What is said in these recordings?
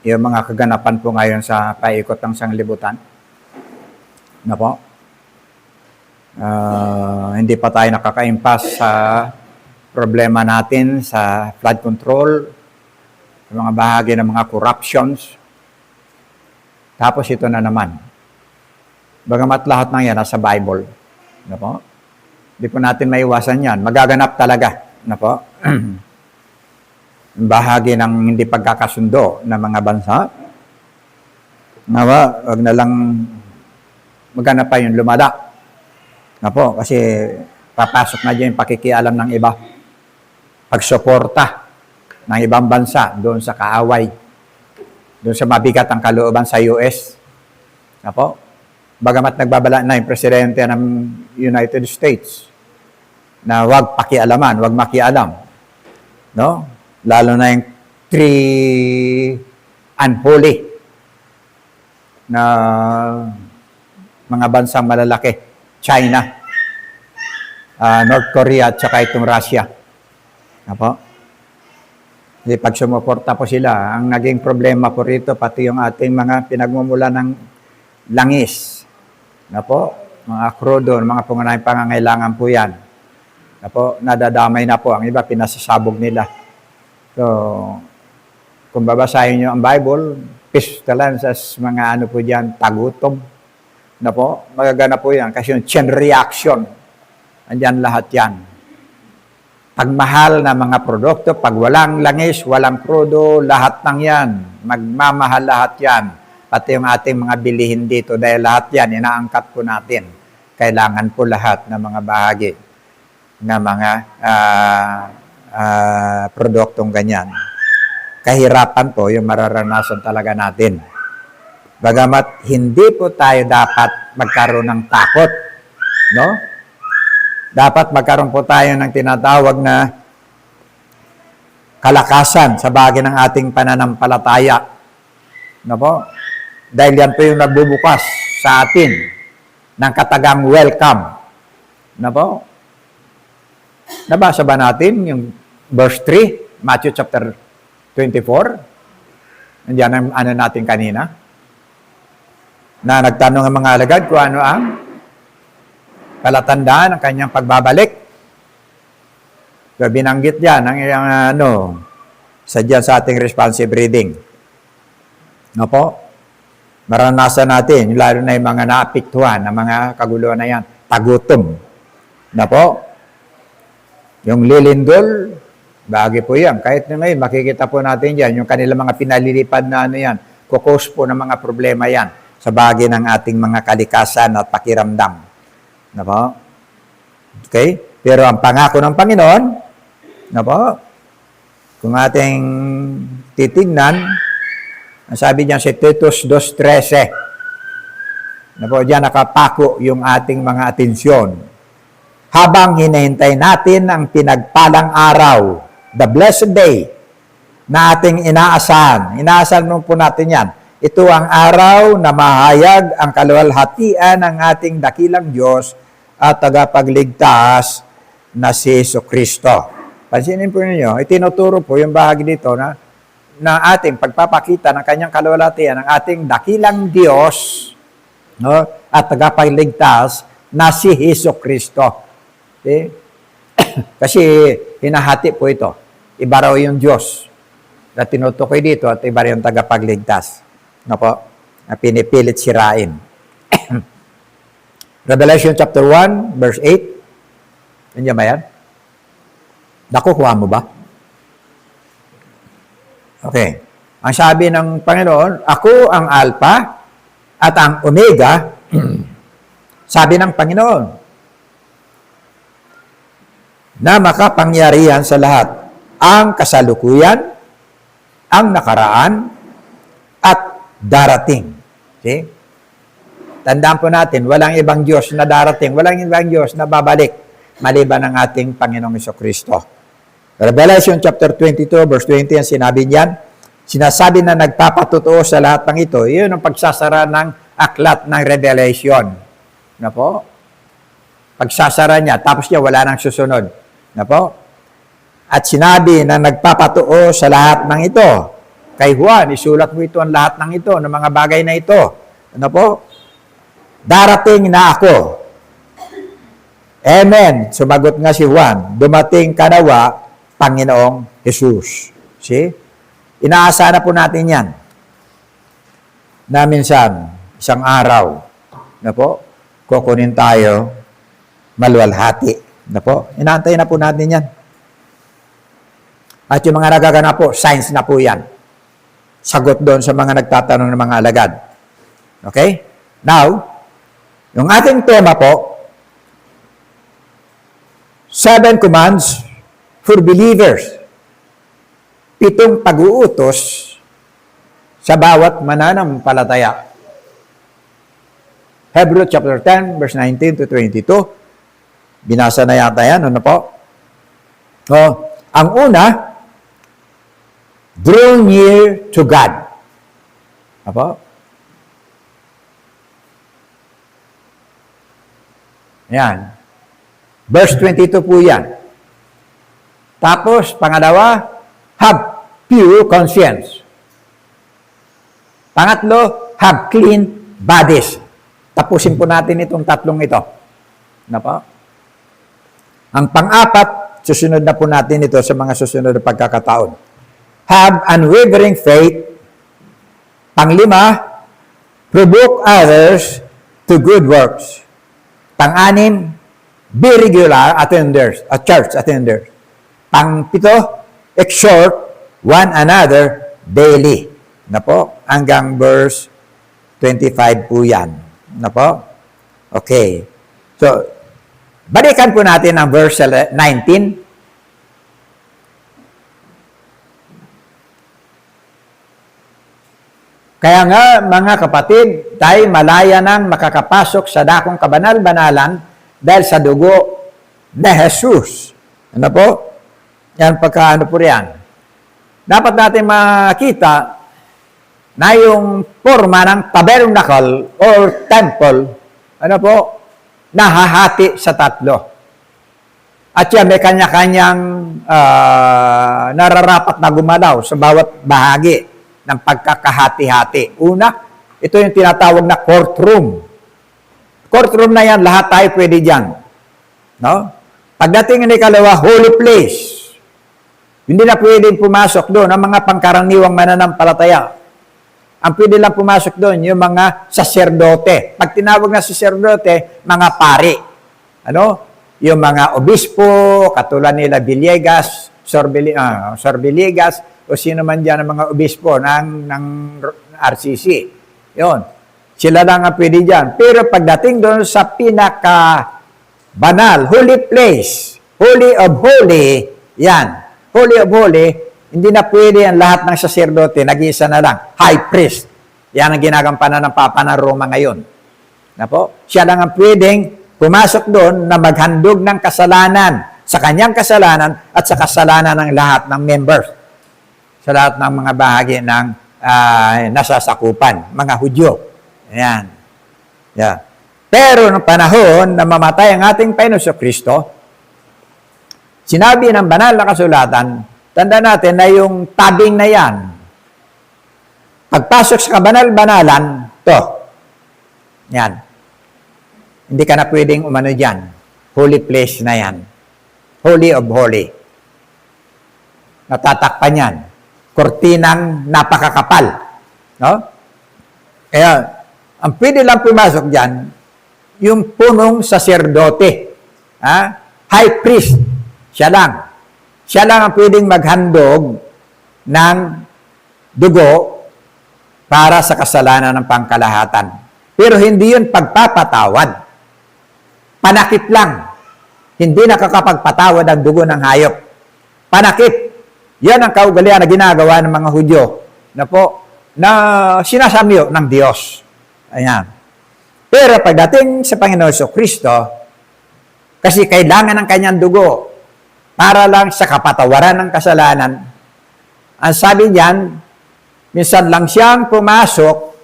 yung mga kaganapan po ngayon sa paikot ng sanglibutan. Na po? Hindi pa tayo nakaka-impasse sa problema natin sa flood control, sa mga bahagi ng mga corruptions. Tapos ito na naman. Bagamat lahat ng yan nasa Bible. Na po? Hindi po natin maiwasan yan. Magaganap talaga. Na po? Bahagi ng hindi pagkakasundo ng mga bansa. Nawa, wag na lang maghanap pa yung lumada. Na po, kasi papasok na dyan yung pakikialam ng iba. Pagsuporta ng ibang bansa doon sa kaaway. Doon sa mabigat ang kalooban sa US. Na po, bagamat nagbabala na yung presidente ng United States na wag pakialaman, wag makialam. No? Lalo na yung three unholy na mga bansang malalaki. China, North Korea, at saka itong Russia. Apo? Kasi pag sumuporta po sila, ang naging problema po rito, pati yung ating mga pinagmumula ng langis. Apo? Mga crudo, mga pangunahing pangangailangan po yan. Apo? Nadadamay na po. Ang iba, pinasasabog nila. So, kung babasahin nyo ang Bible, pistalan sa mga ano po dyan, tagutom. Na po, magagana po yan. Kasi yung chain reaction, andyan lahat yan. Pagmahal na mga produkto, pag walang langis, walang crudo, lahat ng yan. Magmamahal lahat yan. Pati yung ating mga bilihin dito, dahil lahat yan, inaangkat po natin. Kailangan po lahat ng mga bahagi ng mga produktong ganyan. Kahirapan po yung mararanasan talaga natin. Bagamat hindi po tayo dapat magkaroon ng takot, no? Dapat magkaroon po tayo ng tinatawag na kalakasan sa bagay ng ating pananampalataya. No po? Dahil yan po yung nagbubukas sa atin ng katagang welcome. No po? Nabasa ba natin yung verse 3, Matthew chapter 24? Nandiyan ang ano natin kanina. Na nagtanong ang mga alagad kung ano ang palatandaan ng kanyang pagbabalik. So, binanggit yan ang sadya sa ating responsive reading. No po? Maranasan natin, lalo na yung mga naapektuhan ng mga kaguluhan na yan, tagutom. No po? Yung lilindol, bagay po yan. Kahit na ngayon, makikita po natin yan, yung kanilang mga pinalilipad na ano yan, kukos po ng mga problema yan sa bagay ng ating mga kalikasan at pakiramdam. Na po? Okay? Pero ang pangako ng Panginoon, na po, kung ating titignan, ang sabi niya si Titus 2:13, na po, diyan nakapako yung ating mga atensyon. Habang hinihintay natin ang pinagpalang araw, the blessed day, na ating inaasahan. Inaasahan mo po natin yan. Ito ang araw na mahayag ang kaluwalhatian ng ating dakilang Diyos at tagapagligtas na si Jesucristo. Pansinin po ninyo, itinuturo po yung bahagi dito na ating pagpapakita ng kanyang kaluwalhatian ng ating dakilang Diyos, no, at tagapagligtas na si Jesucristo. Okay? Kasi hinahati po ito. Iba raw yung Diyos na tinutukoy dito at iba yung tagapagligtas. No po? Na pinipilit sirain. Revelation chapter 1, verse 8. Nandiyan ba yan? Nakukuha mo ba? Okay. Ang sabi ng Panginoon, ako ang Alpha at ang Omega. Sabi ng Panginoon, na makapangyarihan sa lahat, ang kasalukuyan, ang nakaraan, at darating. See? Tandaan po natin, walang ibang Diyos na darating, walang ibang Diyos na babalik, maliban ng ating Panginoong Jesucristo. Revelation chapter 22, verse 20, ang sinabi niyan, sinasabi na nagpapatutuo sa lahat ng ito, yun ang pagsasara ng aklat ng Revelation. Na po? Pagsasara niya, tapos niya wala nang susunod. Na po? At sinabi na nagpapatuo sa lahat ng ito, kay Juan, isulat mo ito ang lahat ng ito, ng mga bagay na ito. Ano po? Darating na ako. Amen. Sumagot nga si Juan, dumating ka nawa, Panginoong Jesus. See? Inaasa na po natin yan. Na minsan, isang araw, na po, kukunin tayo, maluwalhati. Na po, inaantay na po natin yan. At yung mga nagaganap po, science na po yan. Sagot doon sa mga nagtatanong ng mga alagad. Okay? Now, yung ating tema po, 7 commands for believers. 7 pag-uutos sa bawat mananampalataya. Hebrews chapter 10, verse 19 to 22. Binasa na yata yan, ano po? Ang una, draw near to God. Apo? Yan. Verse 22 po yan. Tapos, pangalawa, have pure conscience. Pangatlo, have clean bodies. Tapusin po natin itong tatlong ito. Ano po? Ang pang-apat, susunod na po natin ito sa mga susunod na pagkakataon. Have unwavering faith. Panglima, provoke others to good works. Pang-anim, be regular attenders, church attenders. Pang-pito, exhort one another daily. Na po, hanggang verse 25 po yan. Na po? Okay. So, balikan po natin ang verse 19. Kaya nga, mga kapatid, tayo malaya nang makakapasok sa dakong kabanal-banalan dahil sa dugo na Jesus. Ano po? Yan pagkaano po riyan. Dapat natin makita na yung forma ng tabernacle or temple, ano po, nahahati sa tatlo. At yan, may kanya-kanyang nararapat na gumalaw sa bawat bahagi ng pagkakahati-hati. Una, ito yung tinatawag na courtroom. Courtroom na yan, lahat tayo pwede dyan. No? Pagdating ng ikalawa, holy place. Hindi na pwedeng pumasok doon ang mga pangkaraniwang mananampalataya. Ang pwede lang pumasok doon, yung mga saserdote. Pag tinawag na saserdote, mga pari. Ano? Yung mga obispo, katulad nila Villegas, Sorbiligas, o sino man dyan ang mga obispo ng RCC. Yun. Sila lang ang pwede dyan. Pero pagdating doon sa pinaka-banal, holy place, holy of holy, yan. Holy of holy, hindi na pwede ang lahat ng saserdote, nag-iisa na lang, high priest. Yan ang ginagampanan ng Papa ng Roma ngayon. Na po? Siya lang ang pwedeng pumasok doon na maghandog ng kasalanan sa kanyang kasalanan at sa kasalanan ng lahat ng members. Sa lahat ng mga bahagi ng nasasakupan, mga Hudyo. Ayan. Yeah. Pero noong panahon na mamatay ang ating Panginoon Kristo, sinabi ng banal na kasulatan, tanda natin na yung tabing na yan, pagpasok sa kabanal-banalan, to, yan, hindi ka na pwedeng umano dyan. Holy place na yan. Holy of holy. Natatakpan yan. Kortinang napakakapal. No? Kaya, ang pwede lang pumasok dyan, yung punong saserdote. High priest. Siya lang. Siya lang ang pwedeng maghandog ng dugo para sa kasalanan ng pangkalahatan. Pero hindi yun pagpapatawad. Panakip lang. Hindi nakakapagpatawad ang dugo ng hayop. Panakip. Yan ang kaugalian na ginagawa ng mga Hudyo na sinasamyo ng Diyos. Ayan. Pero pagdating sa Panginoon Kristo, kasi kailangan ng kanyang dugo para lang sa kapatawaran ng kasalanan. Ang sabi niyan, minsan lang siyang pumasok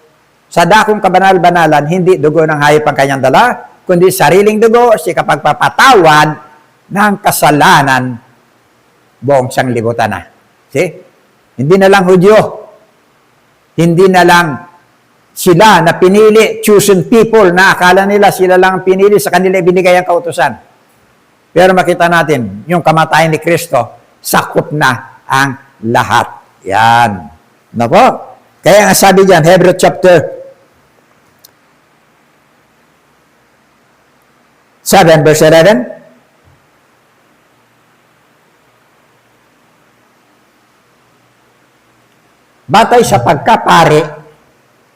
sa dakong kabanal-banalan, hindi dugo ng hayop ang kanyang dala, kundi sariling dugo, si kapagpapatawad ng kasalanan buong sanglibutan na. See? Hindi na lang Hudyo Hindi na lang sila na pinili, chosen people, na akala nila sila lang ang pinili, sa kanila ibinigay ang kautusan. Pero makita natin, yung kamatayan ni Kristo, sakop na ang lahat. Yan. Nako? Kaya nga sabi diyan, Hebrews chapter 7, verse 11. Batay sa pagkapari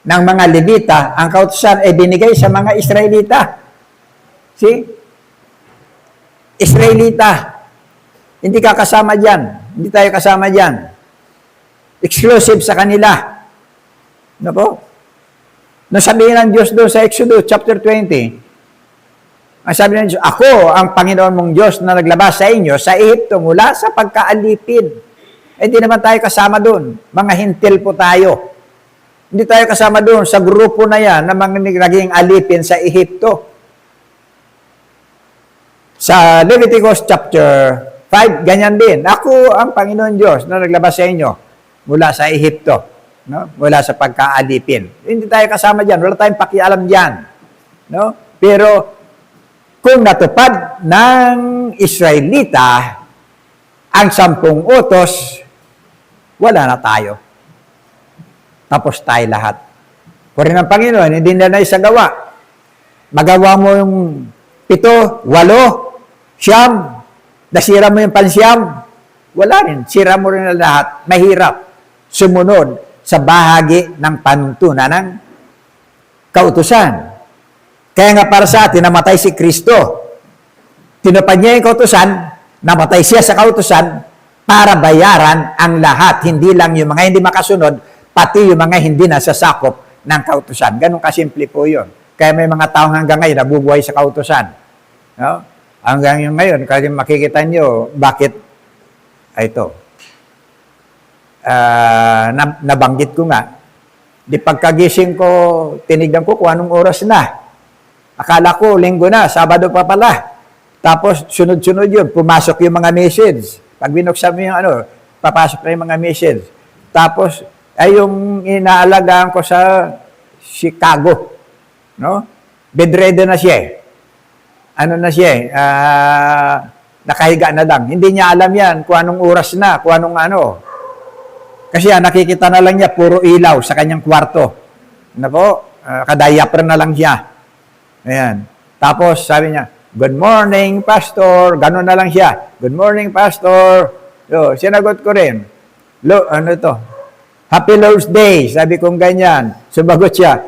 ng mga Levita, ang kautusan ay binigay sa mga Israelita. See? Israelita. Hindi ka kasama dyan. Hindi tayo kasama dyan. Exclusive sa kanila. Ano po? Nung sabihin ng Diyos doon sa Exodus chapter 20, ang sabi ng Diyos, ako ang Panginoon mong Diyos na naglabas sa inyo sa Ehipto mula sa pagkaalipin. Hindi naman tayo kasama doon. Mga hintil po tayo. Hindi tayo kasama doon sa grupo na yan na mga naging alipin sa Ehipto. Sa Leviticus chapter 5, ganyan din. Ako ang Panginoon Diyos na naglabas sa inyo mula sa Ehipto. No? Mula sa pagkaalipin. Hindi tayo kasama dyan. Wala tayong pakialam dyan. No? Pero kung natupad ng Israelita ang 10 utos, wala na tayo. Tapos tayo lahat. Kung ng Panginoon, hindi na isagawa. Magawa mo yung 7, 8, 9, nasira mo yung pansyam, wala rin. Sira mo rin na lahat. Mahirap sumunod sa bahagi ng panuntunan ng kautusan. Kaya nga para sa atin, namatay si Kristo. Tinupad niya yung kautusan, namatay siya sa kautusan para bayaran ang lahat. Hindi lang yung mga hindi makasunod, pati yung mga hindi nasasakop ng kautusan. Ganun kasimple po yun. Kaya may mga taong hanggang ngayon nabubuhay sa kautusan. No? Hanggang yung ngayon, kasi makikita nyo, bakit ito. Nabanggit ko nga. Di pagkagising ko, tinignan ko kung anong oras na. Akala ko, linggo na, Sabado pa pala. Tapos, sunod-sunod yun, pumasok yung mga message. Pag binuksan mo yung papasok na yung mga message. Tapos, ay yung inaalagaan ko sa Chicago. No? Bedridden na siya. Ano na siya, nakahiga na lang. Hindi niya alam yan kung anong oras na, kung anong ano. Kasi nakikita na lang niya, puro ilaw sa kanyang kwarto. Ano po? Kadayapre na lang siya. Ayan. Tapos, sabi niya, good morning, Pastor. Ganon na lang siya. Good morning, Pastor. So, sinagot ko rin. Ano to? Happy Lord's Day. Sabi kong ganyan. Sumagot siya.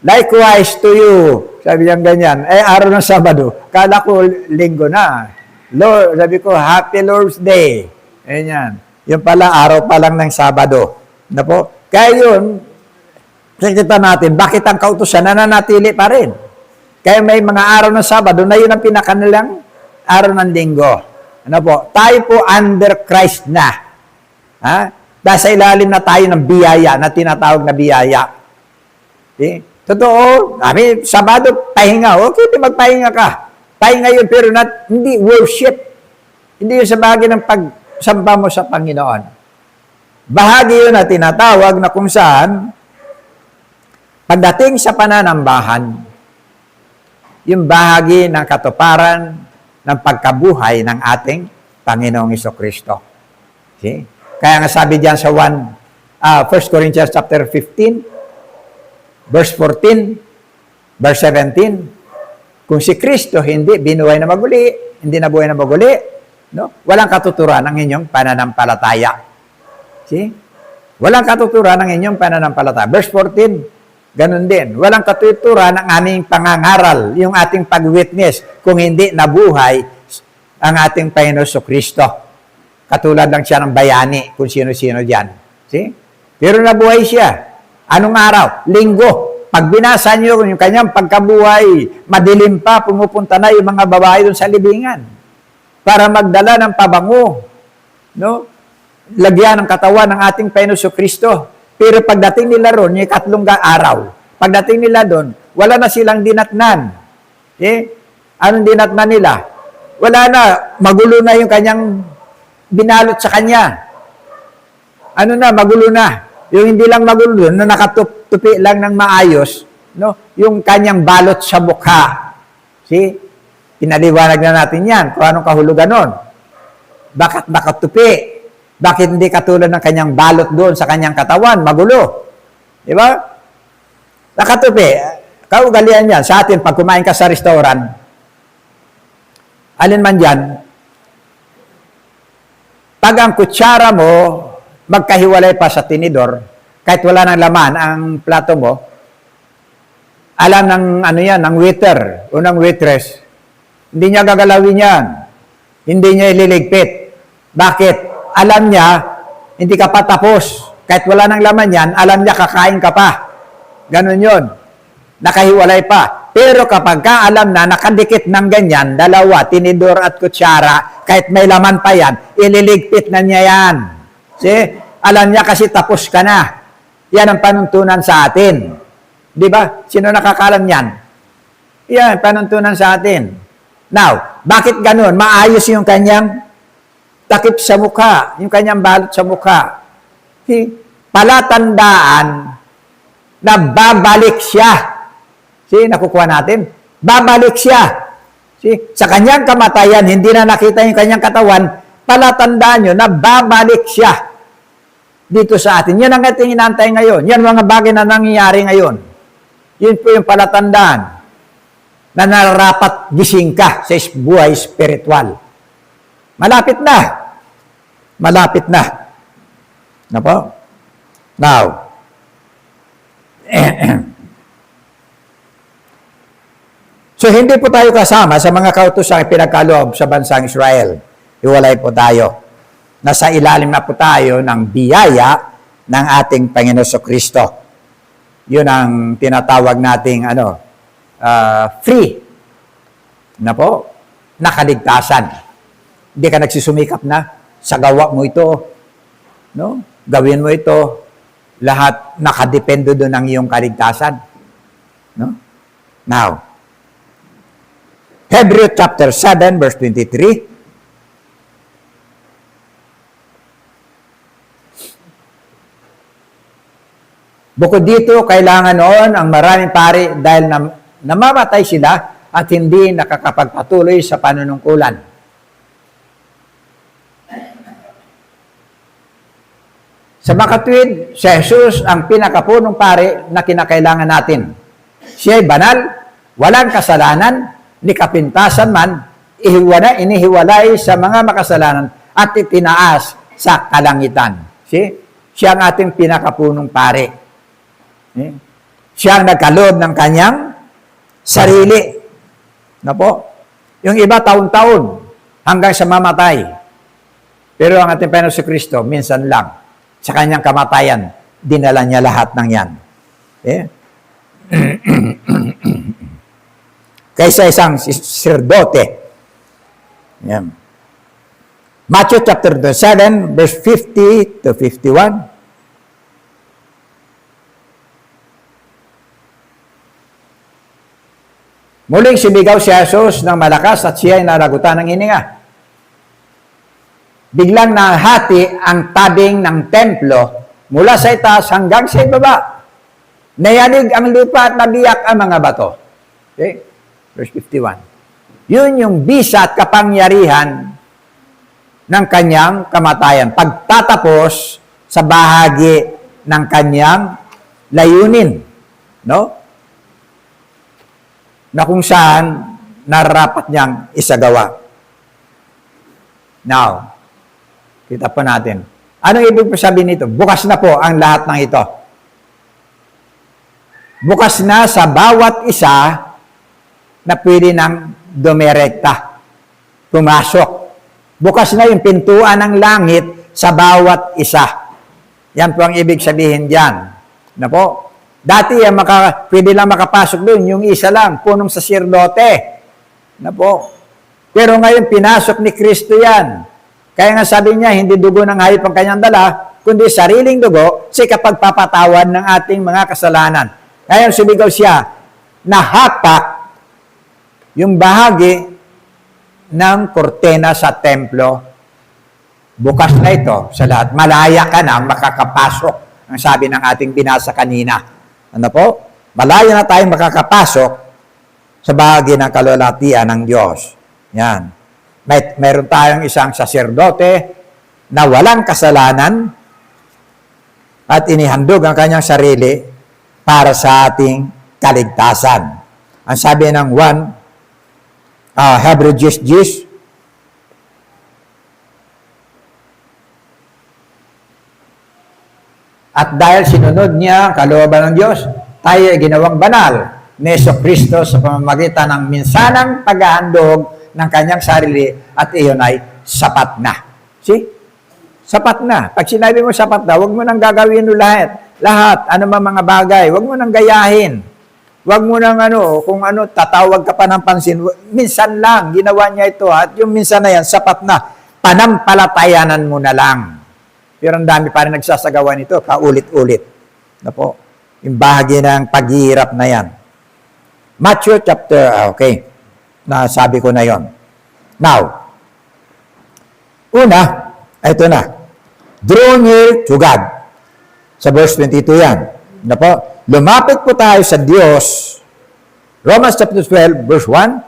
Likewise to you. Sabi niya ganyan. Araw ng Sabado. Kala ko linggo na. Lord, sabi ko, Happy Lord's Day. Ayan. Yung pala, araw pa lang ng Sabado. Na po? Kaya yun, kita natin, bakit ang kautusan nananatili pa rin? Kaya may mga araw ng Sabado na yun ang pinakanilang araw ng Linggo. Ano po? Tayo po under Christ na. Ha? Dahil sa ilalim na tayo ng biyaya, na tinatawag na biyaya. Okay? Totoo, Sabado, pahinga. Okay, magpahinga ka. Pahinga yun, pero hindi worship. Hindi yun sa bahagi ng pagsamba mo sa Panginoon. Bahagi yun na tinatawag na kung saan pagdating sa pananambahan, yung bahagi ng katuparan ng pagkabuhay ng ating Panginoong Jesucristo. Okay? Kaya nga sabi diyan sa 1 Corinthians chapter 15, verse 14, verse 17, kung si Kristo hindi binuhay na maguli, hindi nabuhay na maguli, no? Walang katuturan ng inyong pananampalataya. See? Walang katuturan ng inyong pananampalataya. Verse 14, ganun din. Walang katuturan ng aming pangangaral, yung ating pag-witness, kung hindi nabuhay ang ating Panginoon Kristo. Katulad lang siya ng bayani, kung sino-sino dyan. See? Pero nabuhay siya. Anong araw? Linggo. Pag binasa niyo yung kanyang pagkabuhay, madilim pa, pumupunta na yung mga babae doon sa libingan para magdala ng pabango. No? Lagyan ng katawan ng ating Panginoon Kristo. Pero pagdating nila ron, yung 3 araw, pagdating nila doon, wala na silang dinatnan. Okay? Anong dinatnan nila? Wala na, magulo na yung kanyang binalot sa kanya. Ano na, magulo na. Yung hindi lang magulo doon, na nakatupi lang ng maayos, no? Yung kanyang balot sa mukha. See? Pinaliwanag na natin yan kung anong kahulugan nun. Bakit nakatupi? Bakit hindi katulad ng kanyang balot doon sa kanyang katawan? Magulo. Di ba? Nakatupi. Kaugalian yan. Sa atin, pag kumain ka sa restaurant, alin man dyan, pag ang kutsara mo, magkahiwalay pa sa tinidor, kahit wala ng laman ang plato mo, alam ng ng waiter o ng waitress, hindi niya gagalawin yan. Hindi niya ililigpit. Bakit? Alam niya, hindi ka pa tapos. Kahit wala ng laman yan, alam niya kakain ka pa. Ganon yun. Nakahiwalay pa. Pero kapag ka alam na nakadikit ng ganyan, dalawa, tinidor at kutsara, kahit may laman pa yan, ililigpit na niya yan. See? Alam niya kasi tapos ka na. Yan ang panuntunan sa atin. Di ba? Sino nakakalam yan? Yan, panuntunan sa atin. Now, bakit ganun? Maayos yung kanyang takip sa mukha, yung kanyang balot sa mukha. Palatandaan na babalik siya. See, nakukuha natin? Babalik siya. See, sa kanyang kamatayan, hindi na nakita yung kanyang katawan, palatandaan nyo na babalik siya dito sa atin. Yan ang ating inantay ngayon. Yan mga bagay na nangyayari ngayon. Yun po yung palatandaan na nararapat gising ka sa buhay spiritual. Malapit na. Malapit na. Na po? Now, so hindi po tayo kasama sa mga kautosang pinagkaloob sa bansang Israel. Iwalay po tayo. Nasa ilalim na po tayo ng biyaya ng ating Panginoon Kristo. Yun ang tinatawag nating free na po, nakaligtasan. Hindi ka nagsusumikap na sa gawa mo ito, no? Gawin mo ito, lahat nakadepende doon ang iyong kaligtasan. No? Now, Hebrews chapter 7 verse 23. Bukod dito, kailangan noon ang maraming pari dahil namamatay sila at hindi nakakapagpatuloy sa panunungkulan. Sa makatwid, si Jesus ang pinakapunong pari na kinakailangan natin. Siya ay banal, walang kasalanan, ni kapintasan man, inihiwalay sa mga makasalanan at itinaas sa kalangitan. See? Siya ang ating pinakapunong pari. Siya ang nagkaloob ng kanyang sarili. Na po? Yung iba taon-taon hanggang sa mamatay. Pero ang ating Panginoon Kristo, minsan lang, sa kanyang kamatayan, dinala niya lahat ng yan. Kaysa isang sirdote. Yan. Matthew chapter 7, verse 50 to 51. Muling sumigaw si Jesus ng malakas at siya ay nalagutan ng hininga. Biglang nahati ang tabing ng templo mula sa itaas hanggang sa ibaba. Nayanig ang lupa at nabiyak ang mga bato. Okay? Verse 51. Yun yung bisa at kapangyarihan ng kanyang kamatayan. Pagtatapos sa bahagi ng kanyang layunin. No? Na kung saan nararapat niyang isagawa. Now, kita po natin. Anong ibig sabihin nito? Bukas na po ang lahat ng ito. Bukas na sa bawat isa na pwede nang dumirekta. Pumasok. Bukas na yung pintuan ng langit sa bawat isa. Yan po ang ibig sabihin diyan. Na po? Dati, pwede lang makapasok doon, yung isa lang, punong saserdote. Na po. Pero ngayon, pinasok ni Kristo yan. Kaya nga sabi niya, hindi dugo ng hayop ang kanyang dala, kundi sariling dugo sa kapagpapatawan ng ating mga kasalanan. Ngayon, sumigaw siya, nahatak yung bahagi ng kortena sa templo. Bukas na ito sa lahat. Malaya ka na makakapasok Ang sabi ng ating binasa kanina. Ano po? Malayo na tayong makakapasok sa bahagi ng kalwalhatian ng Diyos. Yan. Meron tayong isang saserdote na walang kasalanan at inihandog ang kanyang sarili para sa ating kaligtasan. Ang sabi ng 1 Hebrew 10:10, at dahil sinunod niya ang kalooban ng Diyos, tayo ay ginawang banal ni Jesucristo sa pamamagitan ng minsanang paghahandog ng kanyang sarili at iyon ay sapat na. See? Sapat na. Pag sinabi mo sapat na, huwag mo nang gagawin mo lahat. Lahat, ano mga bagay, huwag mo nang gayahin. Huwag mo nang kung tatawag ka pa ng pansin. Minsan lang, ginawa niya ito. At yung minsan na yan, sapat na. Panampalatayanan mo na lang. Pero ang dami pa rin nagsasagawa nito, paulit-ulit. Na po, yung bahagi ng paghihirap na yan. Matthew chapter, okay, nasabi ko na yon. Now, una, ito na. Draw near to God. Sa verse 22 yan. Na po, lumapit po tayo sa Diyos. Romans chapter 12, verse 1.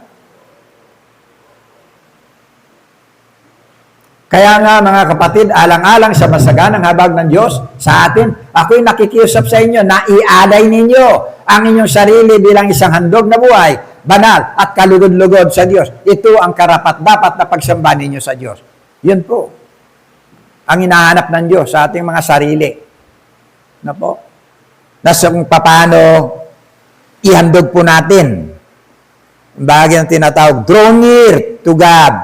Kaya nga mga kapatid, alang-alang sa masaganang habag ng Diyos sa atin, ako'y nakikiusap sa inyo na ialay ninyo ang inyong sarili bilang isang handog na buhay, banal at kalugod-lugod sa Diyos. Ito ang karapat-dapat na pagsamba ninyo sa Diyos. Yun po ang hinahanap ng Diyos sa ating mga sarili. Na po? Nasa kung paano ihandog po natin. Ang bahagi ng tinatawag, draw near to God.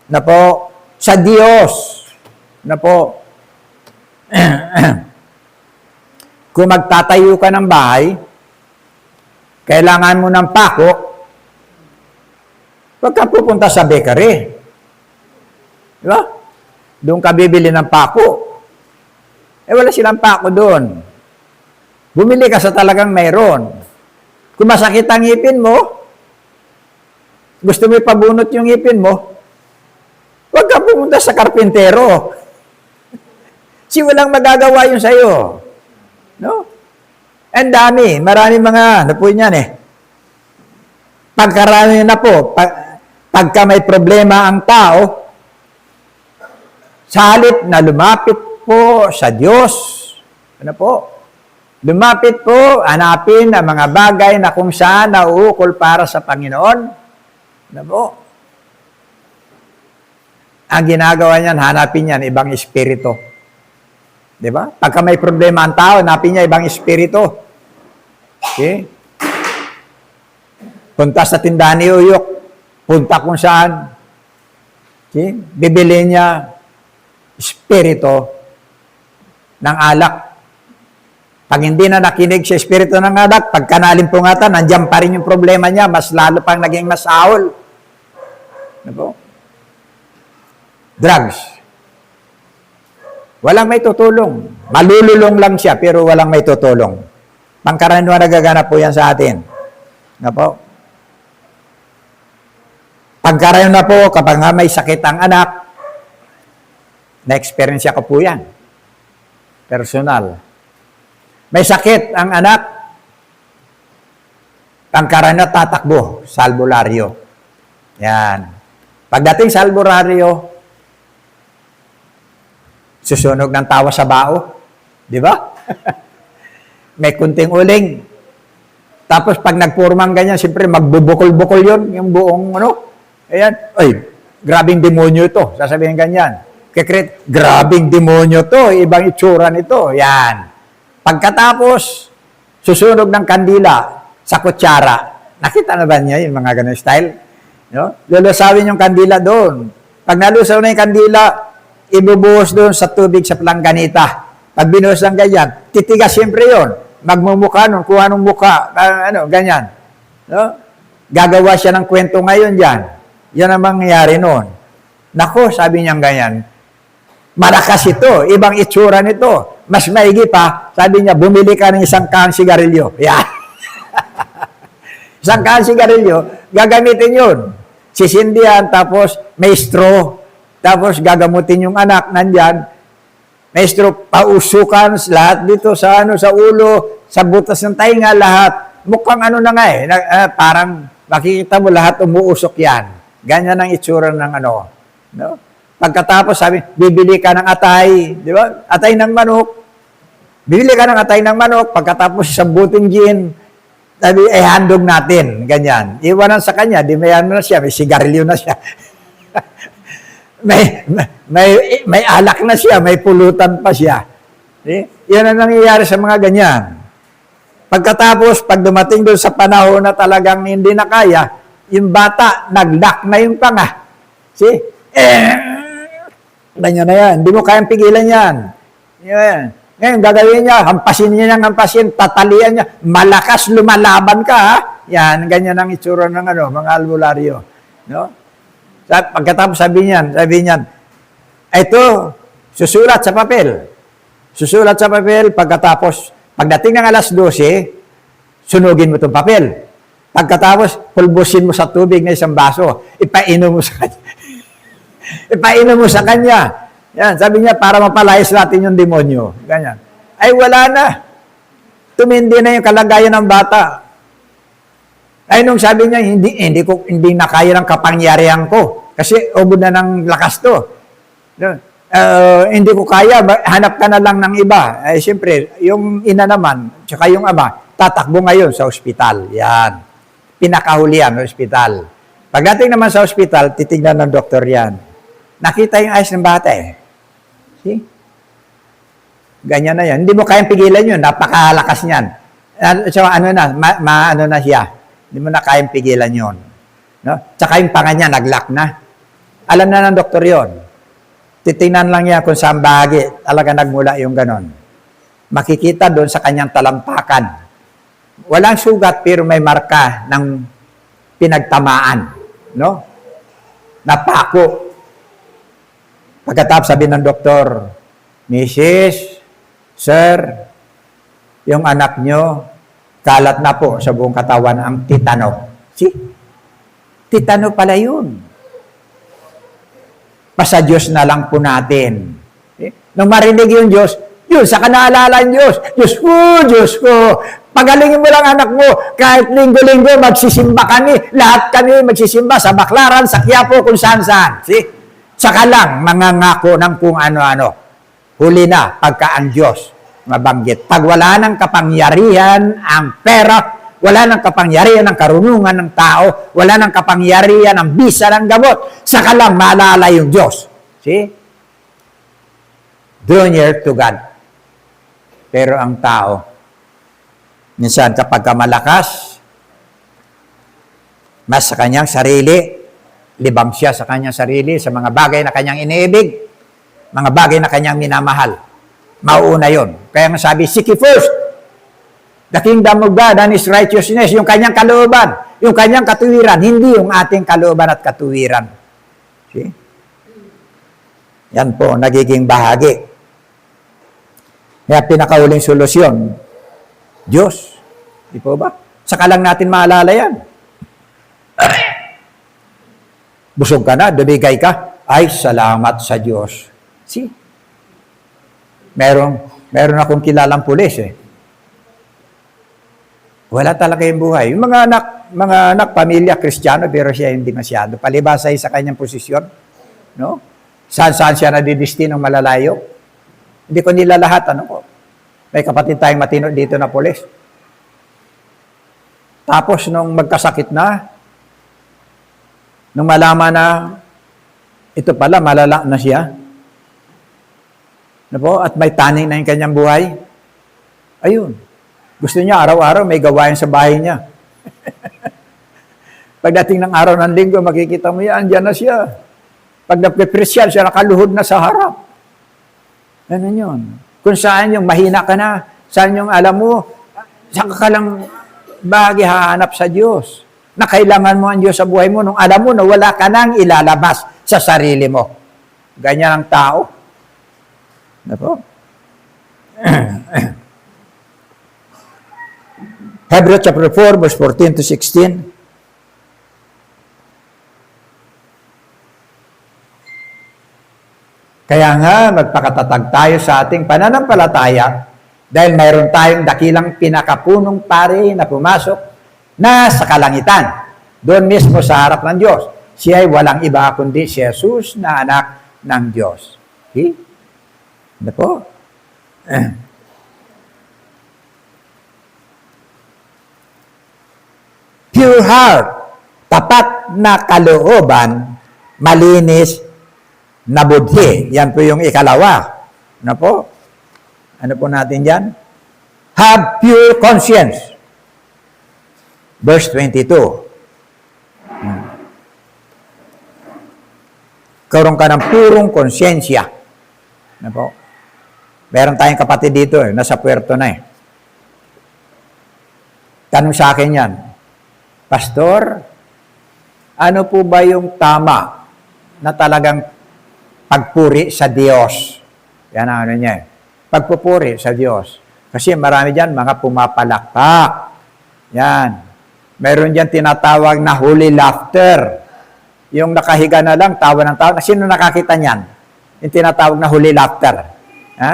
Na po, sa Diyos. Na po. Kung magtatayo ka ng bahay, kailangan mo ng pako, huwag ka pupunta sa bakery. Di ba? Doon ka bibili ng pako. Wala silang pako doon. Bumili ka sa talagang mayroon. Kung masakit ang ngipin mo, gusto mo ipabunot yung ngipin mo, huwag ka pumunta sa karpintero. Kasi walang magagawa yun sa'yo. No? And dami. Maraming mga, po yan Pagkarami na po, pagka may problema ang tao, sa halip na lumapit po sa Diyos, lumapit po, hanapin ang mga bagay na kung saan nauukol para sa Panginoon. Ang ginagawa niyan, hanapin niyan ibang espiritu. Di ba? Pagka may problema ang tao, hanapin niya ibang espiritu. Okay? Punta sa tindahan ni Uyok, punta kung saan. Okay? Bibili niya espiritu ng alak. Pag hindi na nakinig sa espiritu ng alak, pagka nalimpungatan, nandiyan pa rin yung problema niya, mas lalo pang naging mas ahol. Ano po? Drugs. Walang may tutulong. Malululong lang siya, pero walang may tutulong. Pangkaraniwan nagaganap po yan sa atin. Ano po? Pagkaraniwan na po, kapag nga may sakit ang anak, na-experience ko po yan. Personal. May sakit ang anak, pangkaraniwan tatakbo sa albularyo. Yan. Pagdating sa albularyo, susunog ng tawa sa bao. Di ba? May kunting uling. Tapos pag nagpurmang ganyan, siyempre magbubukol-bukol yun, yung buong ayan, ay, grabing demonyo ito. Sasabihin ganyan. Grabing demonyo to, ibang itsura nito. Yan. Pagkatapos, susunog ng kandila sa kutsara. Nakita na ba niya yung mga ganun style? No? Lulusawin yung kandila doon. Pag nalusaw na yung kandila, ibubuhos doon sa tubig sa planganita. Pag binuhos ng ganyan, titigas siyempre yun. Magmumukha nun, kung anong mukha, ganyan. No? Gagawa siya ng kwento ngayon dyan. Yan ang mangyayari noon. Nako, sabi niya ganyan, malakas ito, ibang itsura nito. Mas maigi pa, sabi niya, bumili ka ng isang kahang sigarilyo. Yan. Isang kahang sigarilyo, gagamitin yun. Sisindihan, tapos may straw. Tapos gagamutin yung anak, nandyan. Maestro, pausukan, lahat dito sa sa ulo, sa butas ng tainga, lahat. Mukhang ano na nga parang makikita mo lahat umuusok yan. Ganyan ang itsura ng no? Pagkatapos sabi, bibili ka ng atay, di ba? Atay ng manok. Bibili ka ng atay ng manok, pagkatapos isang buting gin, sabi, handog natin, ganyan. Iwanan sa kanya, di may ano na siya, may sigarilyo na siya. may alak na siya, may pulutan pa siya. Yan ang nangyayari sa mga ganyan. Pagkatapos, pag dumating doon sa panahon na talagang hindi na kaya, yung bata, nag-lock na yung panga. See? Ganyan na yan. Hindi mo kayang pigilan yan. Yan. Ngayon, gagawin niya, hampasin niya ng hampasin, tatalian niya, malakas lumalaban ka, ha? Yan, ganyan ang itsura ng mga albularyo. No? Pagkatapos sabi niyan, ito, susulat sa papel. Susulat sa papel, pagkatapos, pagdating ng alas 12, sunugin mo itong papel. Pagkatapos, pulbusin mo sa tubig na isang baso, ipainom mo sa kanya. Ipainom mo sa kanya. Yan, sabi niya, para mapalayas natin yung demonyo. Ganyan. Ay, wala na. Tumindi na yung kalagayan ng bata. Ay, nung sabi niya, hindi na kaya ng kapangyarihan ko. Kasi ubod na ng lakas to. Hindi ko kaya, hanap ka na lang ng iba. Ay, siyempre, yung ina naman, tsaka yung ama, tatakbo ngayon sa ospital. Yan. Pinakahulihan sa ospital. Pagdating naman sa ospital, titignan ng doktor yan. Nakita yung ayos ng bata See? Ganyan na yan. Hindi mo kayang pigilan yun. Napakalakas niyan. So, ano na siya. Hindi mo na kayang pigilan yun. No? Tsaka yung panga niya, nag-lock na. Alam na ng doktor yun. Titingnan lang niya kung saan bahagi talaga nagmula yung ganon. Makikita doon sa kanyang talampakan. Walang sugat pero may marka ng pinagtamaan. No? Napako. Pagkatapos sabi ng doktor, Mrs., Sir, yung anak nyo, kalat na po sa buong katawan ang titano. See? Titano pala yun. Pasa Diyos na lang po natin. Nung marinig yung Diyos, yun, saka naalala yung Diyos. Diyos ko, pagalingin mo lang anak mo, kahit linggo-linggo magsisimba kami, lahat kami magsisimba sa Baklaran, sa Quiapo, kung saan-saan. See? Saka lang, mangangako ng kung ano-ano. Huli na, pagka ang Diyos mabanggit. Pag wala ng kapangyarihan ang pera, wala ng kapangyarihan ng karunungan ng tao, wala ng kapangyarihan ng bisa ng gamot, saka lang maalala yung Diyos. See? Draw near to God. Pero ang tao, minsan kapag malakas, mas sa kanyang sarili, libang siya sa kanyang sarili, sa mga bagay na kanyang iniibig, mga bagay na kanyang minamahal. Mauuna yon. Kaya nga sabi, seek ye first the kingdom of God and His righteousness, yung kanyang kalooban, yung kanyang katuwiran, hindi yung ating kalooban at katuwiran. See? Yan po, nagiging bahagi. Kaya pinakauling solusyon, Diyos. Di po ba? Saka lang natin maalala yan. Busog ka na, dumigay ka, ay salamat sa Diyos. See? Meron akong kilalang pulis Wala talaga yung buhay. Yung mga anak, pamilya, Kristiyano, pero siya hindi masyado. Palibasay sa kanyang posisyon. No? Saan siya nadidestinong malalayo. Hindi ko nila lahat, May kapatid tayong matino dito na pulis. Tapos, nung magkasakit na, nung malaman na, ito pala, malala na siya. At may taning na yung kanyang buhay. Ayun. Gusto niya, araw-araw may gawain sa bahay niya. Pagdating ng araw ng linggo, makikita mo yan, andyan na siya. Pag napipresyan siya, nakaluhod na sa harap. Ano yun? Kung saan yung mahina ka na, saan yung alam mo, saan ka lang bahagi hahanap sa Diyos. Na kailangan mo ang Diyos sa buhay mo nung alam mo na wala ka nang ilalabas sa sarili mo. Ganyan ang tao. Ano po? Hebrews chapter 4, verse 14 to 16. Kaya nga, magpakatatag tayo sa ating pananampalataya dahil mayroon tayong dakilang pinakapunong pari na pumasok na sa kalangitan, doon mismo sa harap ng Diyos. Siya ay walang iba kundi si Jesus na anak ng Diyos. Okay? Ano po? Pure heart, tapat na kalooban, malinis na budhi. Yan po yung ikalawa. Ano po? Ano po natin dyan? Have pure conscience. Verse 22. Karoon ka ng purong konsyensya. Ano po? Meron tayong kapatid dito nasa Puerto na Tanong sa akin yan, Pastor, ano po ba yung tama na talagang pagpuri sa Diyos? Yan ang ano niya. Pagpupuri sa Diyos. Kasi marami dyan mga pumapalakpak. Yan. Meron dyan tinatawag na holy laughter. Yung nakahiga na lang, tawa ng tawa. Sino nakakita niyan? Yung tinatawag na holy laughter. Ha?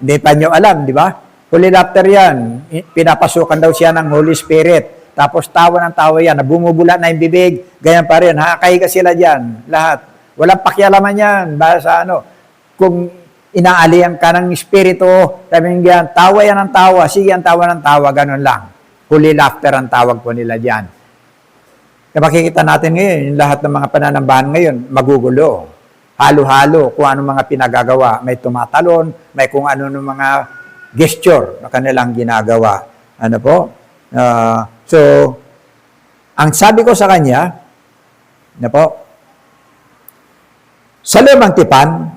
Hindi pa nyo alam, di ba? Holy laughter yan. Pinapasukan daw siya ng Holy Spirit. Tapos tawa ng tawa yan. Bumubula na yung bibig. Ganyan pa rin. Kahiga sila dyan. Lahat. Walang pakialaman yan. Basta ano. Kung inaalihan ka ng Espiritu, sabi nga, tawa yan ang tawa. Sige ang tawa ng tawa. Ganun lang. Holy laughter ang tawag po nila dyan. Kaya makikita natin ngayon, yung lahat ng mga pananambahan ngayon, magugulo. Halo-halo kung anong mga pinagagawa. May tumatalon, may kung ano ng mga gesture na kanilang ginagawa. Ano po? So, ang sabi ko sa kanya, ano po? Sa Lumang Tipan,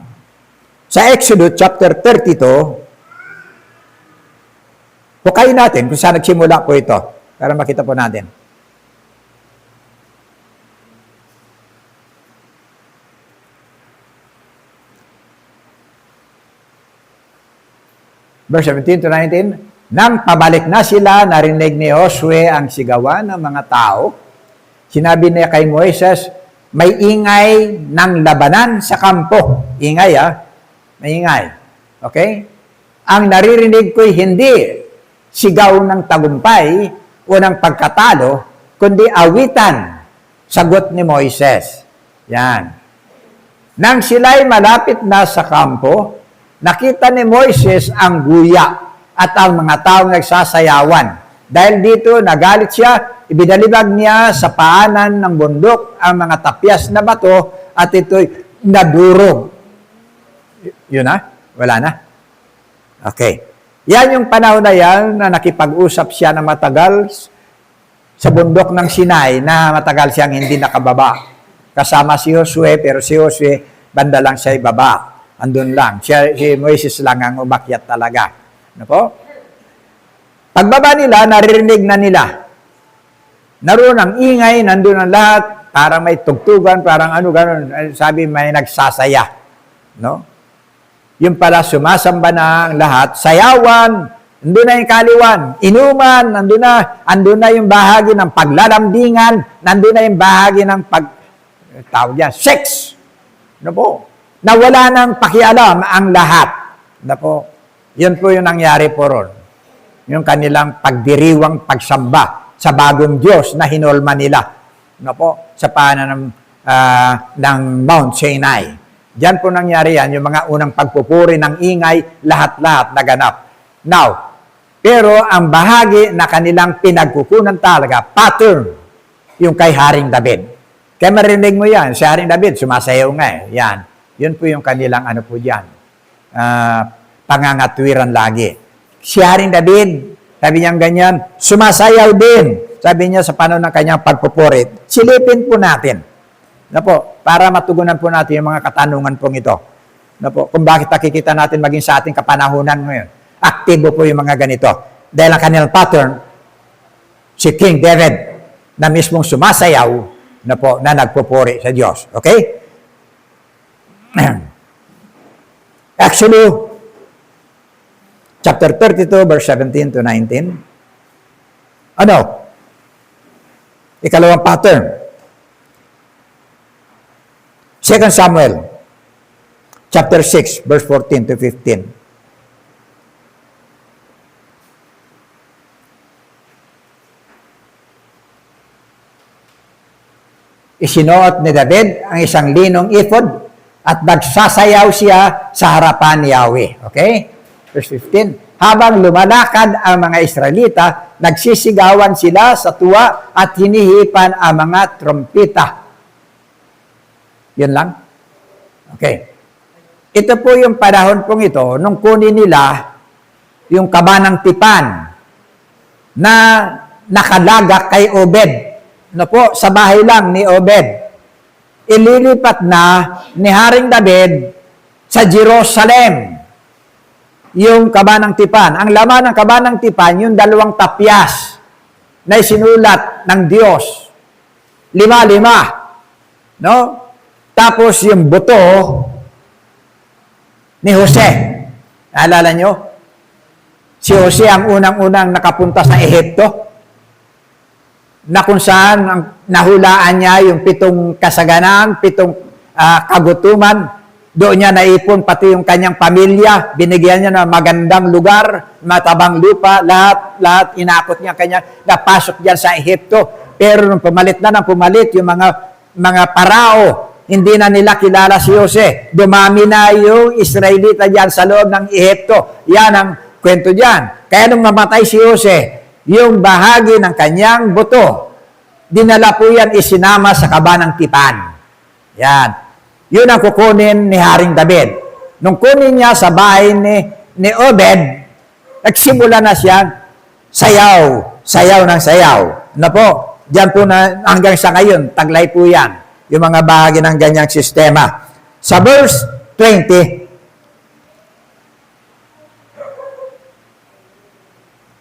sa Exodus chapter 32, pukayin natin kung saan nagsimula po ito para makita po natin. Verse 17 to 19, nang pabalik na sila, narinig ni Josue ang sigawan ng mga tao. Sinabi niya kay Moises, may ingay ng labanan sa kampo. Ingay may ingay. Okay? Ang naririnig ko'y hindi sigaw ng tagumpay o ng pagkatalo, kundi awitan, sagot ni Moises. Yan. Nang sila'y malapit na sa kampo, nakita ni Moises ang guya at ang mga taong nagsasayawan. Dahil dito, nagalit siya, ibinalibag niya sa paanan ng bundok ang mga tapyas na bato at ito'y nadurog. Yun na? Wala na? Okay. Yan yung panahon na yan na nakipag-usap siya na matagal sa bundok ng Sinai na matagal siyang hindi nakababa. Kasama si Josue, pero si Josue, banda lang siya ibaba. Andun lang. Si Moises lang ang umakyat talaga. Ano po? Pagbaba nila, naririnig na nila. Naroon ang ingay, nandun ang lahat, parang may tugtugan, parang ano, gano'n. Sabi, may nagsasaya. No? Yung pala, sumasamba na ang lahat, sayawan, nandun na yung kaliwan, inuman, nandun na yung bahagi ng paglalambingan, nandun na yung bahagi ng tawag yan, sex. Ano po? Na wala nang pakialam ang lahat. Na po, yun po yung nangyari po ron. Yung kanilang pagdiriwang pagsamba sa bagong Diyos na hinolma nila. Na po, sa paanan ng Mount Sinai. Diyan po nangyari yan, yung mga unang pagpupuri ng ingay, lahat-lahat naganap. Now, pero ang bahagi na kanilang pinagkukunan talaga, pattern, yung kay Haring David. Kaya marinig mo yan, si Haring David, sumasayaw nga yan. Yun po yung kanilang ano po dyan. Pangangatwiran lagi. Si Haring David, sabi niya ganyan, sumasayaw din. Sabi niya sa panahon ng kanyang pagpupurit. Silipin po natin. Na po, para matugunan po natin yung mga katanungan pong ito. Na po, kung bakit nakikita natin maging sa ating kapanahunan ngayon. Aktibo po yung mga ganito. Dahil ang kanilang pattern, si King David na mismong sumasayaw na po, na nagpupuri sa Diyos. Okay? Actually, chapter 32, verse 17 to 19. Ano? Ikalawang pattern. 2 Samuel, chapter 6, verse 14 to 15. Isinuot ni David ang isang linong ephod at nagsasayaw siya sa harapan ni Yahweh. Okay? Verse 15. Habang lumalakad ang mga Israelita, nagsisigawan sila sa tuwa at hinihipan ang mga trompeta. Yun lang? Okay. Ito po yung panahon pong ito, nung kunin nila yung kabanang tipan na nakalagak kay Obed. No po, sa bahay lang ni Obed. Ililipat na ni Haring David sa Jerusalem yung kabanang tipan. Ang laman ng kabanang tipan, yung 2 tapyas na isinulat ng Diyos. 5-5. No? Tapos yung buto ni Jose. Naalala nyo? Si Jose ang unang-unang nakapunta sa Ehipto, na kung saan ang nahulaan niya yung 7 kasaganaan, 7 kagutuman. Doon niya naipon pati yung kanyang pamilya, binigyan niya ng magandang lugar, matabang lupa, lahat inakot niya kanya, napasok diyan sa Ehipto. Pero nung pumalit yung mga parao, hindi na nila kilala si Jose. Dumami na yung Israelita diyan sa loob ng Ehipto. Yan ang kwento diyan. Kaya nung namatay si Jose, yung bahagi ng kanyang buto, dinala po yan isinama sa kabanang tipan. Yan. Yun ang kukunin ni Haring David. Nung kunin niya sa bahay ni Obed, nagsimula na siya sayaw ng sayaw. Na po, diyan po na hanggang sa ngayon, taglay po yan. Yung mga bahagi ng ganyang sistema. Sa verse 20,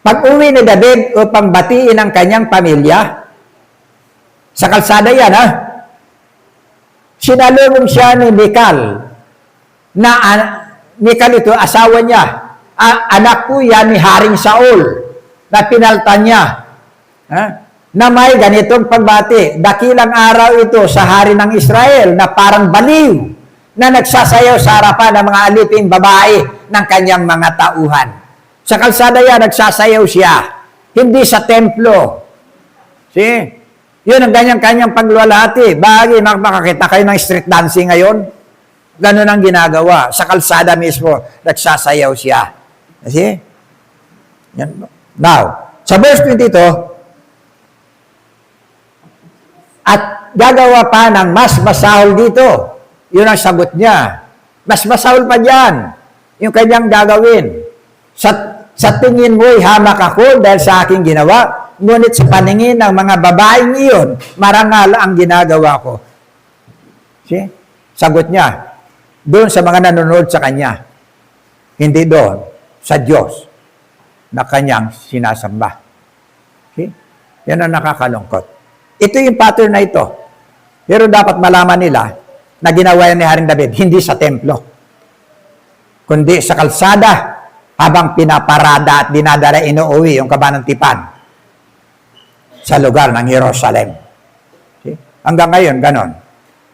pag-uwi ni David upang batiin ang kanyang pamilya, sa kalsada yan, sinalubong siya ni Michal, na Michal ito, asawa niya, anak po yan ni Haring Saul, na pinaltan niya, na may ganitong pagbati. Dakilang araw ito sa hari ng Israel, na parang baliw, na nagsasayaw sa harapan ng mga aliping babae ng kanyang mga tauhan. Sa kalsada yan, nagsasayaw siya. Hindi sa templo. See? Yun ang kanyang pagluwalhati. Bagay, makakita kayo ng street dancing ngayon. Ganun ang ginagawa. Sa kalsada mismo, nagsasayaw siya. See? Yan. Now, sa verse 22, at gagawa pa ng mas masahol dito. Yun ang sagot niya. Mas masahol pa dyan. Yung kanyang gagawin. Sa tingin mo'y hamak ako dahil sa aking ginawa, ngunit sa paningin ng mga babaeng iyon, marangal ang ginagawa ko. See? Sagot niya, doon sa mga nanonood sa kanya, hindi doon sa Diyos na kanyang sinasamba. See? Yan ang nakakalungkot. Ito yung pattern na ito. Pero dapat malaman nila na ginawa ni Haring David, hindi sa templo, kundi sa kalsada, habang pinaparada at dinadala inuuwi yung kabanang tipan sa lugar ng Jerusalem. See? Hanggang ngayon, ganon.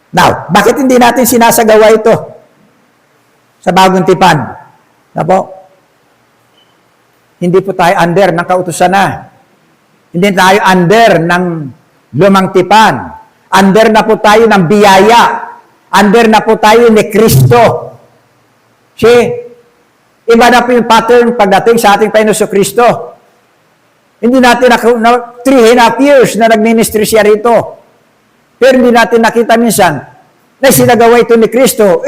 Now, bakit hindi natin sinasagawa ito sa bagong tipan? Na po? Hindi po tayo under ng kautusan na. Hindi tayo under ng lumang tipan. Under na po tayo ng biyaya. Under na po tayo ni Kristo. See? Iba na po yung pattern pagdating sa ating Panginoon Kristo. Hindi natin 3.5 years na nag-ministry siya rito. Pero hindi natin nakita minsan na sinagawa ito ni Kristo.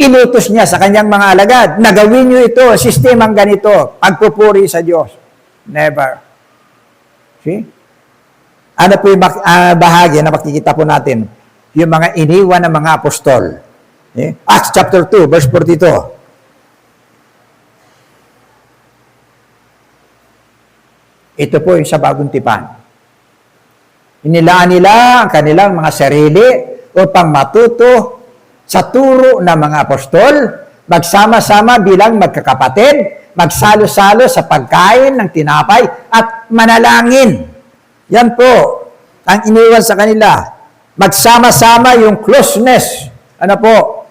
Inutos niya sa kanyang mga alagad, nagawin niyo ito, sistemang ganito, pagpupuri sa Diyos. Never. See? Ano po yung bahagi na makikita po natin? Yung mga iniwan ng mga apostol. Acts chapter 2, verse 42. Ito po yung sa bagong tipan. Inilaan nila ang kanilang mga sarili upang matuto sa turo ng mga apostol, magsama-sama bilang magkakapatid, magsalo-salo sa pagkain ng tinapay at manalangin. Yan po ang iniwan sa kanila. Magsama-sama yung closeness. Ano po?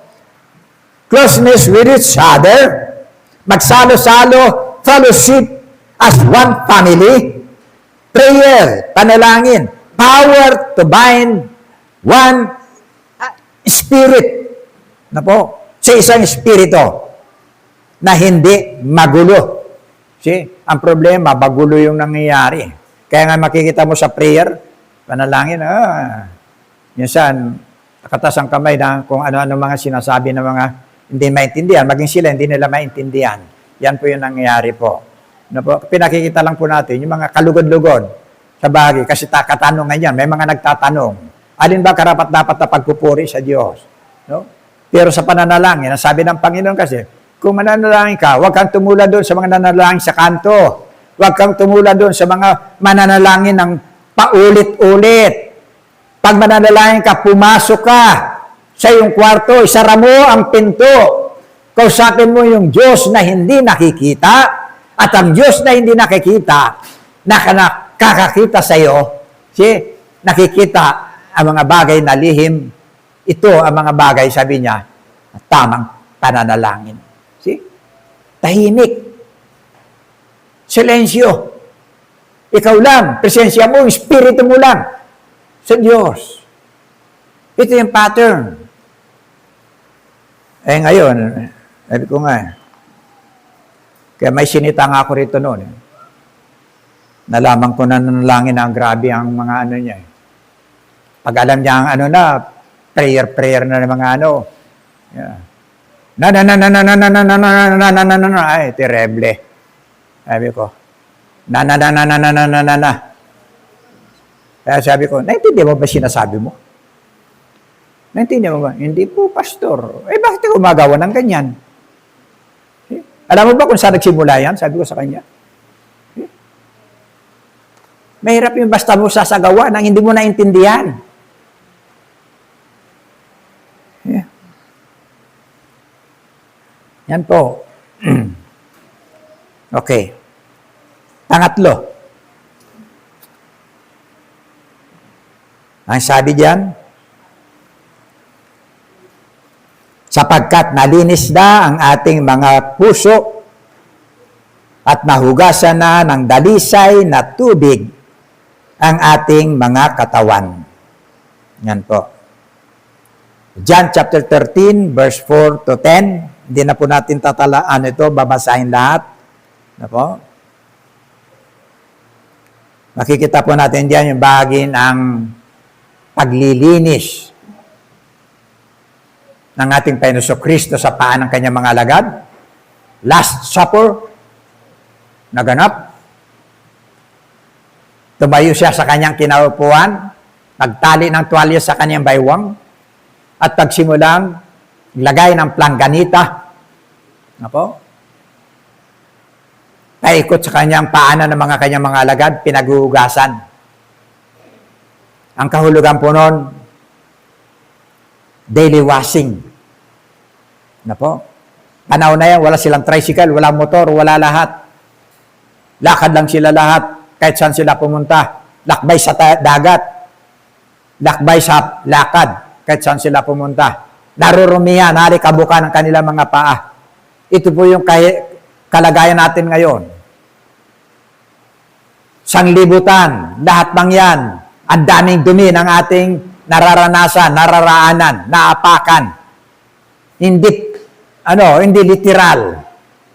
closeness with each other, magsalo-salo, fellowship as one family, prayer, panalangin, power to bind one spirit na po, sa isang espiritu na hindi magulo. See, ang problema, magulo yung nangyayari. Kaya nga makikita mo sa prayer, panalangin, minsan, nakatas ang kamay na kung ano-ano mga sinasabi ng mga hindi maintindihan, maging sila hindi nila maintindihan. Yan po yung nangyayari po. Pinakikita lang po natin yung mga kalugod-lugod sa bagay. Kasi katanungan yan, may mga nagtatanong, alin ba karapat-dapat na pagpupuri sa Diyos? No? Pero sa pananalangin, sabi ng Panginoon kasi, kung mananalangin ka, huwag kang tumula doon sa mga nanalangin sa kanto. Huwag kang tumula doon sa mga mananalangin ng paulit-ulit. Pag mananalangin ka, pumasok ka sa iyong kwarto, isara mo ang pinto. Kausapin mo yung Diyos na hindi nakikita, at ang Diyos na hindi nakikita, nakakakita sa iyo, nakikita ang mga bagay na lihim. Ito ang mga bagay, sabi niya, tamang pananalangin. Tahimik. Silensyo. Ikaw lang, presensya mo, espiritu mo lang sa Diyos. Ito yung pattern. Ngayon, sabi ko nga, kaya may sinita nga ako rito noon. Nalaman ko na nanalangin na grabe ang mga ano niya. Pag alam niya ang ano na, prayer na ng mga ano. Ay, terrible. Sabi ko, Kaya sabi ko, naintindihan mo ba sinasabi mo? Naintindihan mo ba? Hindi po, pastor. Bakit ako gumagawa ng ganyan? Alam mo ba kung saan nagsimula yan? Sabi ko sa kanya. Mahirap yung basta mo sasagawa nang hindi mo naintindihan. Yan po. Okay. Pangatlo. Ang sabi diyan, sapagkat nalinis na ang ating mga puso at nahugasan na ng dalisay na tubig ang ating mga katawan. Yan po. John chapter 13, verse 4 to 10. Hindi na po natin tatalaan ito, babasahin lahat. Ano po? Makikita po natin diyan yung bahagi ng paglilinis ng ating Panginoon Kristo sa paan ng kanyang mga alagad. Last Supper, naganap. Tumayo siya sa kanyang kinaupuan, nagtali ng tuwalya sa kanyang baywang, at pagsimulang lagay ng plangganita. Apo? Paikot sa kanyang paanan ng mga kanyang mga alagad, pinaghuhugasan. Ang kahulugan po noon, daily washing. Apo? Panahon na yan, wala silang tricycle, wala motor, wala lahat. Lakad lang sila lahat, kahit saan sila pumunta. Lakbay sa dagat, lakbay sa lakad, kahit saan sila pumunta. Narurumihan, halikabukan ng kanilang mga paa. Ito po yung kalagayan natin ngayon. Sanglibutan, lahat ng yan, ang daming dumi ng ating nararanasan, nararaanan, naapakan. Hindi literal.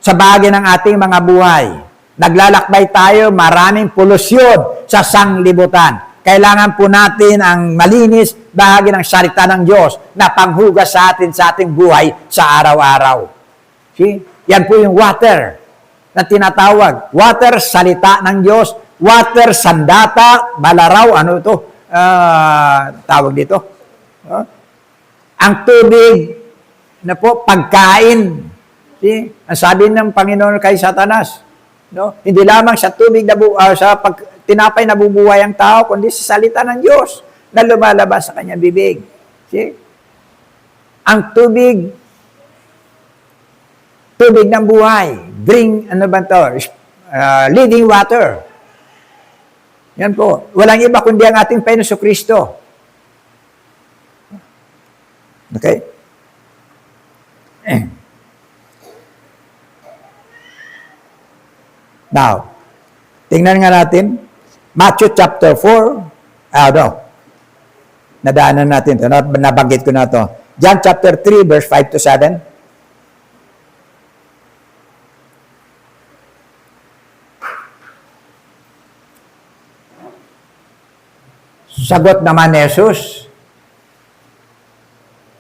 Sa bagay ng ating mga buhay. Naglalakbay tayo, maraming polusyon sa sanglibutan. Kailangan po natin ang malinis bahagi ng salita ng Diyos na panghugas sa ating buhay sa araw-araw. See? Yan po yung water na tinatawag. Water, salita ng Diyos. Water, sandata, balaraw, ano ito? Tawag dito. Ang tubig na po, pagkain. See? Ang sabi ng Panginoon kay Satanas, no? Hindi lamang sa tubig na tinapay na bubuhay ang tao, kundi sa salita ng Diyos na lumalabas sa kanyang bibig. See? Ang tubig ng buhay. Living water. Yan po. Walang iba kundi ang ating Panginoon Kristo. Okay? Now, tingnan nga natin, Matthew chapter 4, nadaanan natin ito, nabanggit ko na ito. John chapter 3, verse 5 to 7. Sagot naman ni Jesus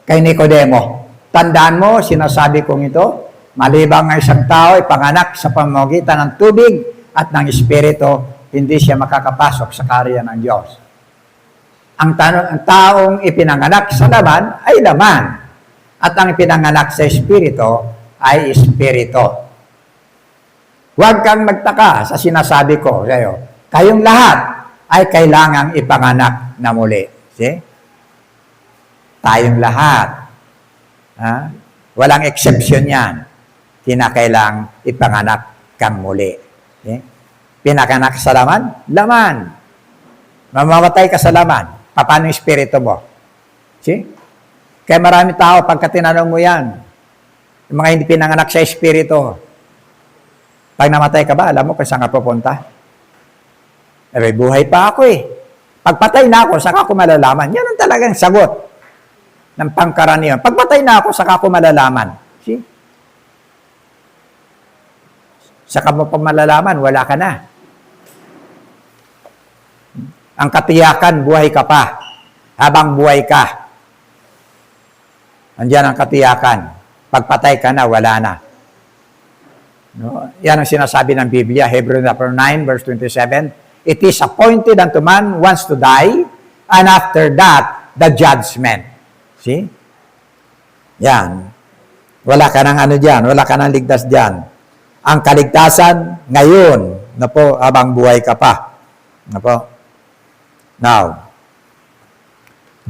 kay Nicodemo, tandaan mo, sinasabi kong ito, malibang ang isang tao ay panganak sa pamamagitan ng tubig at ng Espiritu, hindi siya makakapasok sa kaharian ng Diyos. Ang taong ipinanganak sa laman ay laman, at ang ipinanganak sa Espiritu ay Espiritu. Huwag kang magtaka sa sinasabi ko sa iyo. Kayong lahat ay kailangang ipanganak na muli. See? Tayong lahat. Ha? Walang exception yan. Kinakailang ipanganak kang muli. See? Pinakanak sa laman? Laman. Mamamatay ka sa laman. Paano yung espiritu mo? See? Kaya marami tao, pagka tinanong mo yan, yung mga hindi pinanganak sa espiritu, pag namatay ka ba, alam mo kung saan ka pupunta? Eh, buhay pa ako eh. Pagpatay na ako, saka ako malalaman. Yan ang talagang sagot ng pangkaraniwan. Pagpatay na ako, saka ako malalaman. See? Saka mo pa malalaman, wala ka na. Ang katiyakan, buhay ka pa. Habang buhay ka. Andiyan ang katiyakan. Pagpatay ka na, wala na. No? Yan ang sinasabi ng Biblia, Hebrews 9, verse 27. It is appointed unto man once to die, and after that, the judgment. See? Yan. Wala ka ng ano dyan, wala ka ng ligtas dyan. Ang kaligtasan, ngayon, na po, habang buhay ka pa. Na po. Now,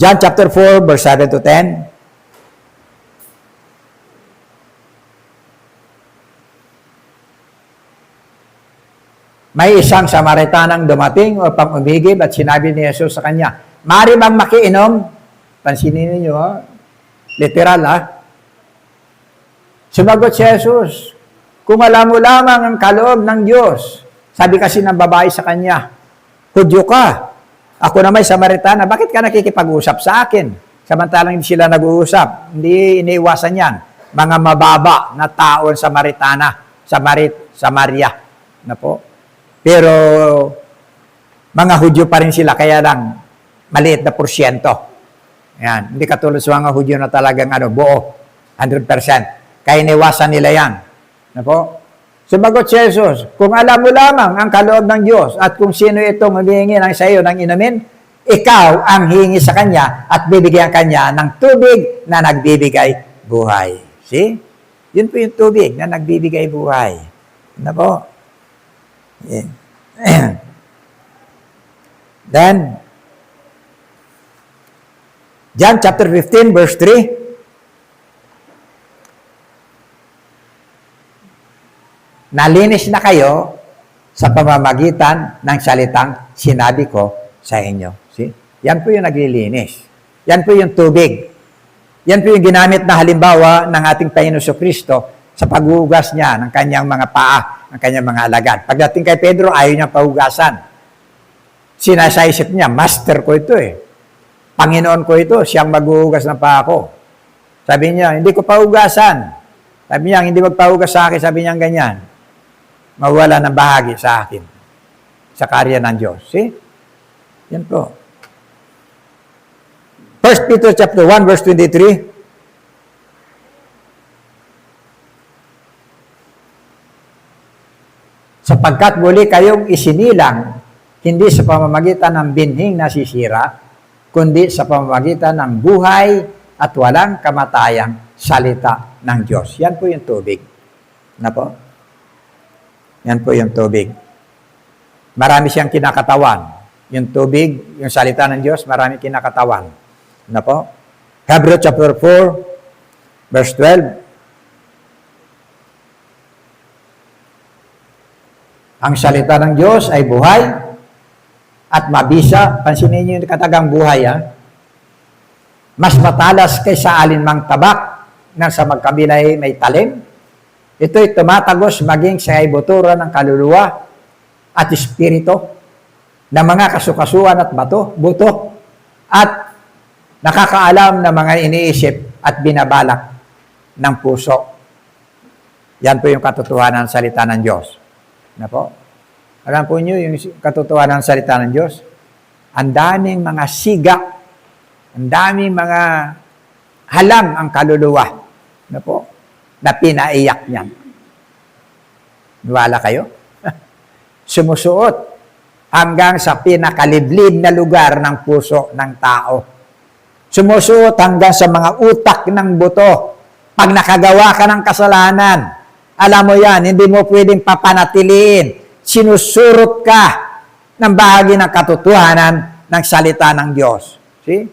John chapter 4, verse 7 to 10. May isang Samaritanang dumating upang umigib at sinabi ni Jesus sa kanya, "Mari bang makiinom?" Pansinin ninyo, ha? Literal, ha? Sumagot si Jesus, "Kung alam mo lamang ang kaloob ng Diyos." Sabi kasi ng babae sa kanya, "Hudyo ka. Ako naman Samaritana. Bakit ka nakikipag-usap sa akin?" Samantalang hindi sila nag-uusap. Hindi iniiwasan yan. Mga mababa na taon Samaritana. Samaria. Na po. Pero, mga Hudyo pa rin sila, kaya lang, maliit na porsyento. Yan. Hindi katulad sa mga Hudyo na talagang buo, 100%. Kaya iniwasan nila yan. Ano po? Sumagot si Jesus, "Kung alam mo lamang ang kaloob ng Diyos at kung sino itong humihingi ng sa iyo ng inumin, ikaw ang hihingi sa Kanya at bibigyan Kanya ng tubig na nagbibigay buhay." See? Yun po yung tubig na nagbibigay buhay. Ano po? Yeah. Then, John chapter 15, verse 3. Nalinis na kayo sa pamamagitan ng salitang sinabi ko sa inyo. See? Yan po yung naglilinis. Yan po yung tubig. Yan po yung ginamit na halimbawa ng ating Panginoon Kristo sa paghuhugas niya ng kanyang mga paa, ng kanyang mga alagad. Pagdating kay Pedro, ayaw niya pahugasan. Sinasaisip niya, master ko ito eh. Panginoon ko ito, siyang maghuhugas ng paa ko. Sabi niya, hindi ko pahugasan. Sabi niya, hindi magpahugas sa akin, sabi niya ganyan. Mawala ng bahagi sa akin. Sa karya ng Diyos. See? Yan po. 1 Peter chapter 1, verse 23. Sapagkat muli kayong isinilang, hindi sa pamamagitan ng binhing nasisira, kundi sa pamamagitan ng buhay at walang kamatayang salita ng Diyos. Yan po yung tubig. Na po? Yan po yung tubig. Marami siyang kinakatawan. Yung tubig, yung salita ng Diyos, marami kinakatawan. Na po? Hebrews chapter 4, verse 12. Ang salita ng Diyos ay buhay at mabisa. Pansinin niyo yung katagang buhay, ha? Mas matalas kaysa alinmang tabak na sa magkabilay may talim. Ito'y tumatagos maging sa ibutura ng kaluluwa at espiritu na mga kasukasuan at buto at nakakaalam ng mga iniisip at binabalak ng puso. Yan po yung katotohanan ng salita ng Diyos. Na po? Alam po nyo yung katotohanan ng salita ng Diyos? Ang daming mga siga, ang daming mga halang ang kaluluwa na po, na pinaiyak niyan. Niwala kayo? Sumusuot hanggang sa pinakaliblib na lugar ng puso ng tao. Sumusuot hanggang sa mga utak ng buto. Pag nakagawa ka ng kasalanan, alam mo yan, hindi mo pwedeng papanatiliin. Sinusurot ka ng bahagi ng katotohanan ng salita ng Diyos. See?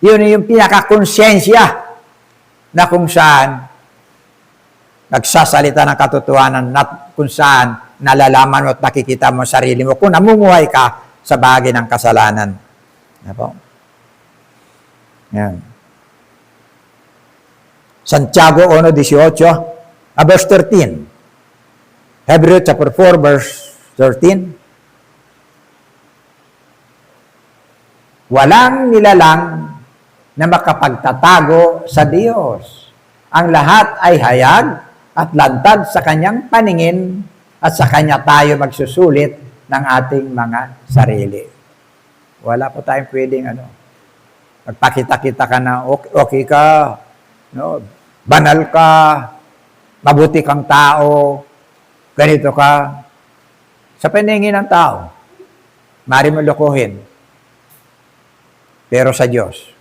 Yun yung pinakakonsensya na kung saan nagsasalita ng katotohanan at kung saan nalalaman mo at nakikita mo sarili mo kung namumuhay ka sa bahagi ng kasalanan. Ano po? Yan. Santiago 1:18, verse 13. Hebrew chapter 4, verse 13. Walang nilalang na makapagtatago sa Diyos. Ang lahat ay hayag at lantad sa kanyang paningin at sa kanya tayo magsusulit ng ating mga sarili. Wala po tayong pwedeng magpakita-kita ka na okay ka, no? Banal ka, mabuti kang tao, ganito ka. Sa paningin ng tao, maaari mo lokohin. Pero sa Diyos,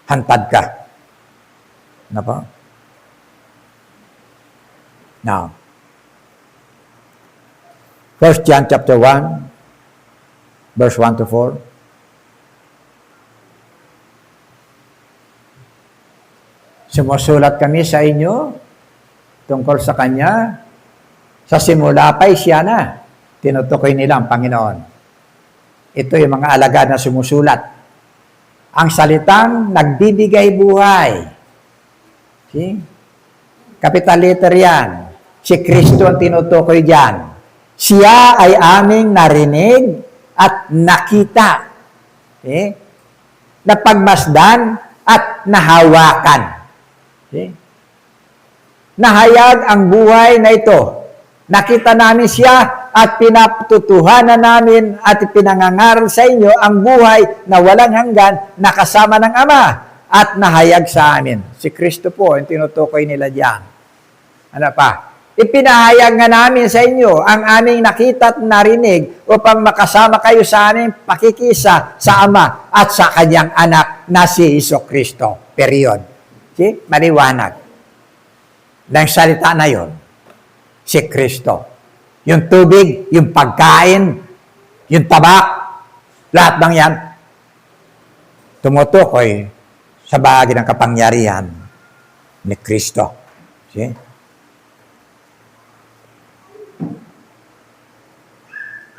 hantad ka. Ano po? Now, 1 John chapter 1, verse 1 to 4. Sumusulat kami sa inyo tungkol sa Kanya. Sa simula pa'y siya na. Tinutukoy nila ang Panginoon. Ito yung mga alagad na sumusulat. Ang salitang nagbibigay buhay. See? Capital letter yan. Si Kristo ang tinutukoy dyan. Siya ay aming narinig at nakita. See? Napagmasdan at nahawakan. See? Nahayag ang buhay na ito. Nakita namin siya at pinatutuhanan namin at pinangangaral sa inyo ang buhay na walang hanggan na kasama ng Ama at nahayag sa amin. Si Kristo po, yung tinutukoy nila diyan. Ano pa? Ipinahayag nga namin sa inyo ang aming nakita at narinig upang makasama kayo sa aming pakikisa sa Ama at sa Kanyang anak na si Jesucristo. Period. See? Maliwanag. Nang salita na yon, si Kristo. Yung tubig, yung pagkain, yung tabak, lahat ng yan, tumutukoy sa bahagi ng kapangyarihan ni Kristo. See?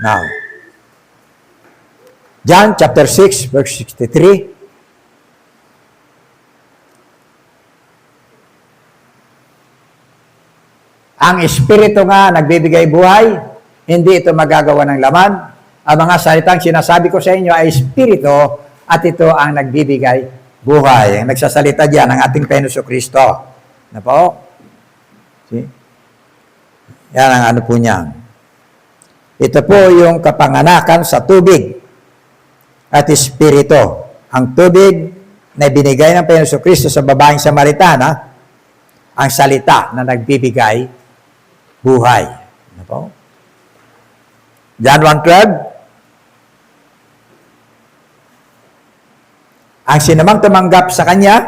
Now, John chapter 6, verse 63. Ang Espiritu nga nagbibigay buhay, hindi ito magagawa ng laman. Ang mga salitang sinasabi ko sa inyo ay Espiritu at ito ang nagbibigay buhay. Ang nagsasalita diyan ang ating Panginoon Kristo. Na po? See? Yan ang ano po niya. Ito po yung kapanganakan sa tubig at Espiritu. Ang tubig na binigay ng Panginoon Kristo sa babaeng Samaritana, ang salita na nagbibigay buhay. Ano po? John 1:12. Ang sinamang tumanggap sa Kanya,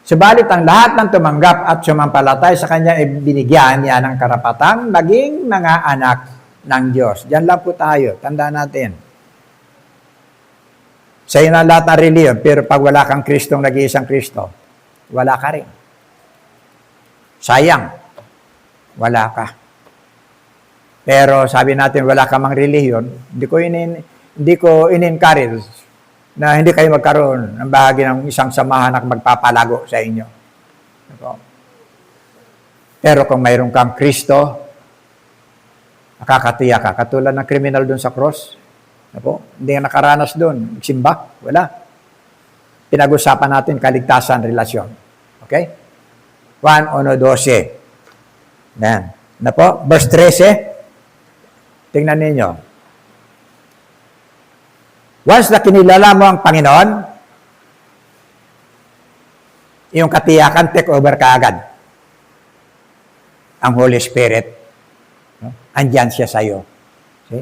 subalit ang lahat ng tumanggap at sumampalatay sa Kanya ay binigyan niya ng karapatang maging mga anak ng Diyos. Diyan lang po tayo. Tandaan natin. Sa iyo na lahat ng reliyon, pero pag wala kang Kristong nag-iisang Kristo, wala ka rin. Sayang, wala ka. Pero sabi natin, wala ka mang reliyon, hindi ko in-encourage na hindi kayo magkaroon ng bahagi ng isang samahan na magpapalago sa inyo. Pero kung mayroon kang Kristo, nakakatiyak ka. Katulad ng kriminal doon sa cross. Hindi nga nakaranas doon. Simba. Wala. Pinag-usapan natin kaligtasan, relasyon. Okay? 1:12. Yan. Verse 13. Tingnan ninyo. Once na kinilala mo ang Panginoon, yung katiyakan, take over ka agad. Ang Holy Spirit, andyan siya sa iyo. See?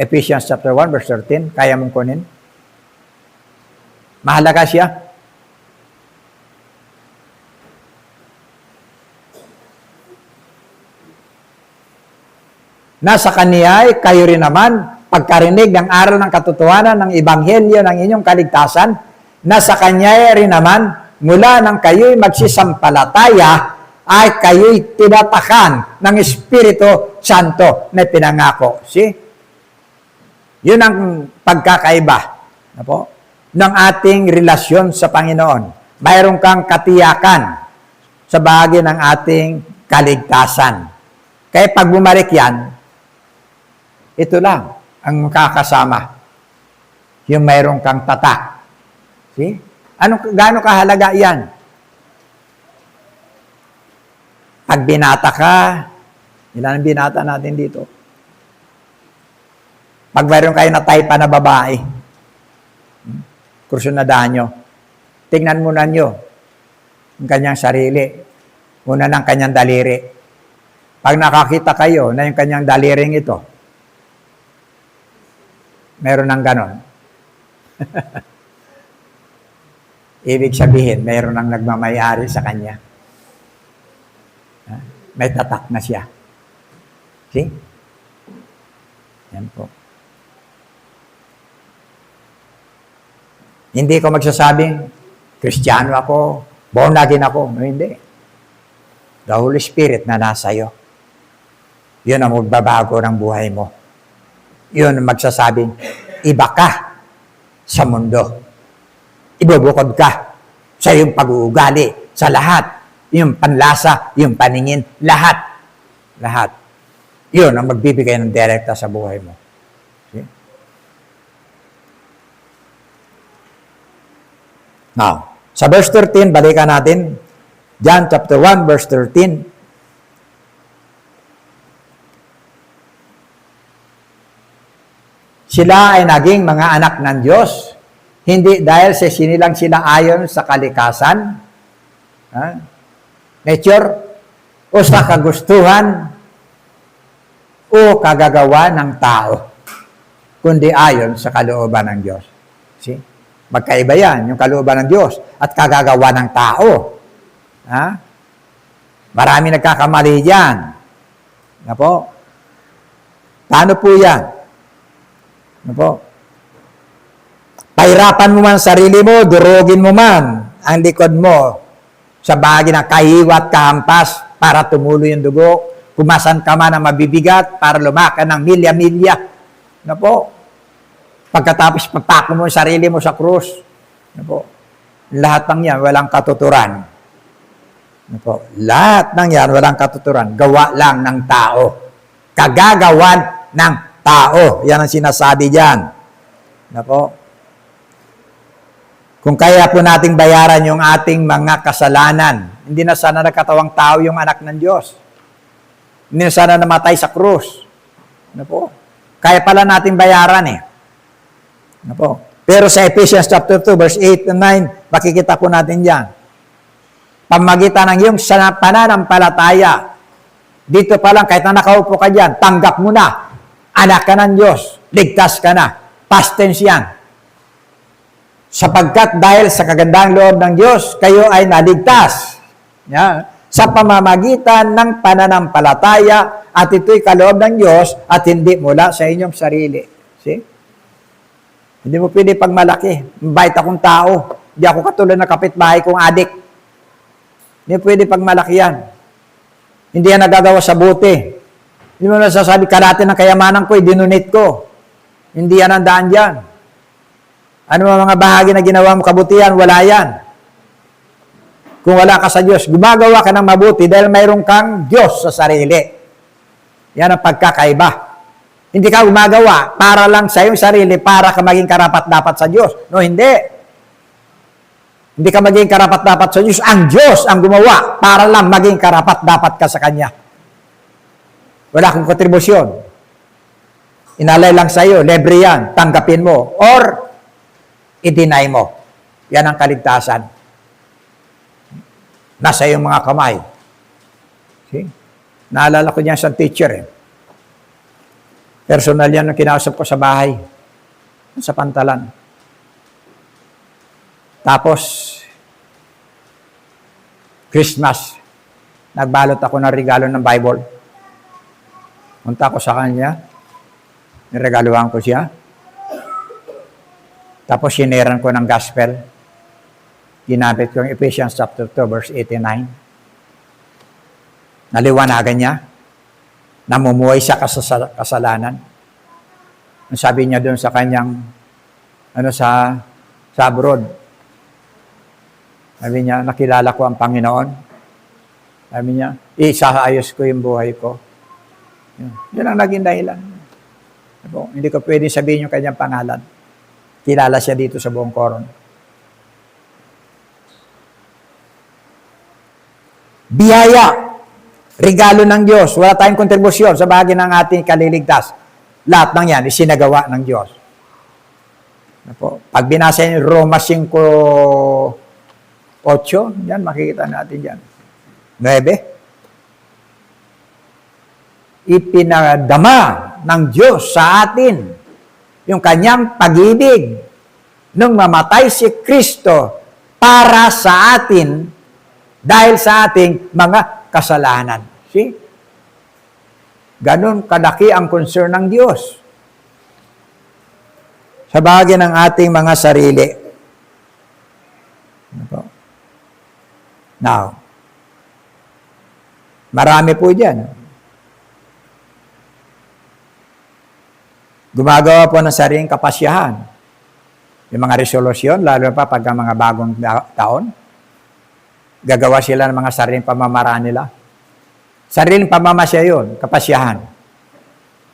Ephesians chapter 1, verse 13, kaya mong kunin? Mahalaga siya. Nasa Kanya ay kayo rin naman, pagkarinig ng aral ng katotohanan ng Ebanghelyo ng inyong kaligtasan, nasa Kanya rin naman, mula nang kayo'y magsisampalataya, ay kayo'y tinatakan ng Espiritu Santo na pinangako. See? Yun ang pagkakaiba ng ating relasyon sa Panginoon. Mayroon kang katiyakan sa bahagi ng ating kaligtasan. Kaya pag bumalik yan, ito lang ang makakasama. Yung mayroon kang tatak. See? Gaano kahalaga yan? Pag binata ka, ilan ang binata natin dito? Pag mayroon kayo na type na babae, kursunadahan nyo, tingnan muna nyo ang kanyang sarili. Una ng kanyang daliri. Pag nakakita kayo na yung kanyang daliring ito, meron ng ganon. Ibig sabihin, meron ng nagmamayari sa kanya. May tatak na siya. See? Yan po. Hindi ko magsasabing, Kristiyano ako, born again ako. No, hindi. The Holy Spirit na nasa iyo. Yun ang magbabago ng buhay mo. Yun ang magsasabing, iba ka sa mundo. Ibubukod ka sa iyong pag-uugali, sa lahat. Yung panlasa, yung paningin, lahat. Lahat. Yun ang magbibigay ng direkta sa buhay mo. See? Now, sa verse 13, balikan natin. John chapter 1, verse 13. Sila ay naging mga anak ng Diyos, hindi dahil sa sinilang sila ayon sa kalikasan, nature, o sa kagustuhan, o kagagawa ng tao, kundi ayon sa kalooban ng Diyos. See? Magkaiba yan, yung kalooban ng Diyos at kagagawa ng tao. Marami nagkakamali dyan. Paano po yan? Pahirapan mo man sarili mo, durugin mo man ang likod mo sa bahagi ng kahiwat, kahampas para tumulo yung dugo. Kumasan ka man ng mabibigat para lumakan ng milya-milya. Pagkatapos papako mo yung sarili mo sa krus. Lahat ng yan, walang katuturan. Lahat ng yan, walang katuturan. Gawa lang ng tao. Kagagawan ng tao. Yan ang sinasabi dyan. Kung kaya po nating bayaran yung ating mga kasalanan, hindi na sana nagkatawang tao yung anak ng Diyos. Hindi na sana namatay sa krus. Kaya pala nating bayaran eh. Pero sa Ephesians chapter 2, verse 8 and 9, makikita po natin dyan. Pamagitan ng iyong pananampalataya, dito pa lang, kahit na nakaupo ka dyan, tanggap mo na. Anak ka ng Diyos. Ligtas ka na. Past tense yan. Sapagkat dahil sa kagandang loob ng Diyos, kayo ay naligtas. Yan. Sa pamamagitan ng pananampalataya, at ito'y kaloob ng Diyos at hindi mula sa inyong sarili. See? Hindi mo pwede pagmalaki. Mabait akong tao. Hindi ako katulad ng kapitbahay kong adik. Hindi pwede pagmalaki yan. Hindi yan nagagawa sa buti. Hindi mo nasasabi, kalahati ng kayamanan ko, dinonate ko. Hindi yan ang daan dyan. Ano ang mga bahagi na ginawa mo kabutihan? Wala yan. Kung wala ka sa Diyos, gumagawa ka ng mabuti dahil mayroon kang Diyos sa sarili. Yan ang pagkakaiba. Hindi ka gumagawa para lang sa iyong sarili, para ka maging karapat-dapat sa Diyos. No, hindi. Hindi ka maging karapat-dapat sa Diyos. Ang Diyos ang gumawa para lang maging karapat-dapat ka sa Kanya. Wala kang kontribusyon. Inalay lang sa iyo, libre yan, tanggapin mo, or i-deny mo. Yan ang kaligtasan. Nasa iyong mga kamay. See? Naalala ko niyan sa teacher. Personal yan ang kinausap ko sa bahay. Sa Pantalan. Tapos, Christmas, nagbalot ako ng regalo ng Bible. Punta ko sa kanya, niregaluhan ko siya. Tapos, sineran ko ng gospel. Ginamit ko yung Ephesians chapter 2, verse 89. Naliwanagan niya. Namumuhay sa kasalanan. Ang sabi niya doon sa kanyang, sa abroad. Sabi niya, nakilala ko ang Panginoon. Sabi niya, isaayos ko yung buhay ko. Yun ang naging dahilan. Hindi ko pwede sabihin yung kanyang pangalan. Kilala siya dito sa buong Coron. Biyaya. Regalo ng Diyos. Wala tayong kontribusyon sa bahagi ng ating kaliligtas. Lahat ng yan, isinagawa ng Diyos. Pag binasa yung Roma 5:8, yan, makikita natin yan. 9. Ipinadama ng Diyos sa atin yung kanyang pag-ibig nung mamatay si Kristo para sa atin dahil sa ating mga kasalanan. See? Ganon kalaki ang concern ng Diyos sa bahagi ng ating mga sarili. Now, marami po dyan. Gumagawa po ng sariling kapasyahan. Yung mga resolusyon, lalo pa pag mga bagong taon, gagawa sila ng mga sariling pamamaraan nila. Sariling pamamasya yun, kapasyahan.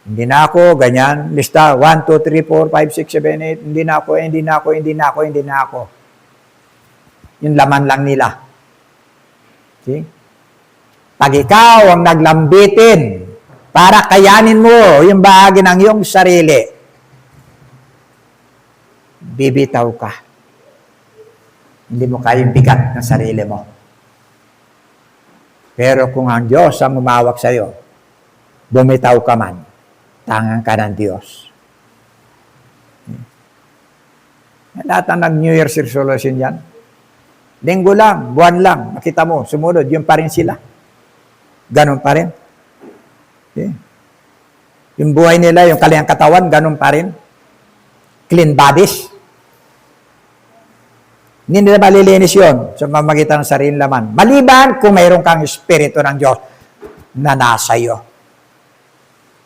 Hindi na ako, ganyan, lista, 1, 2, 3, 4, 5, 6, 7, 8, hindi na ako, hindi na ako, hindi na ako, hindi na ako. Yung laman lang nila. See? Pag ikaw ang naglambitin para kayanin mo yung bahagi ng iyong sarili, bibitaw ka. Hindi mo kayang bigat ng sarili mo. Pero kung ang Diyos ang umawak sa iyo, bumitaw ka man, tangan ka ng Diyos. Lahat ang nag-New Year's resolution yan. Linggo lang, buwan lang, makita mo, sumunod, yun pa rin sila. Ganon pa rin. Okay. Yung buhay nila, yung kanilang katawan, ganon pa rin. Clean bodies. Hindi nila malilinis yun sa mamagitan ng sariling laman. Maliban kung mayroon kang Espiritu ng Diyos na nasa iyo.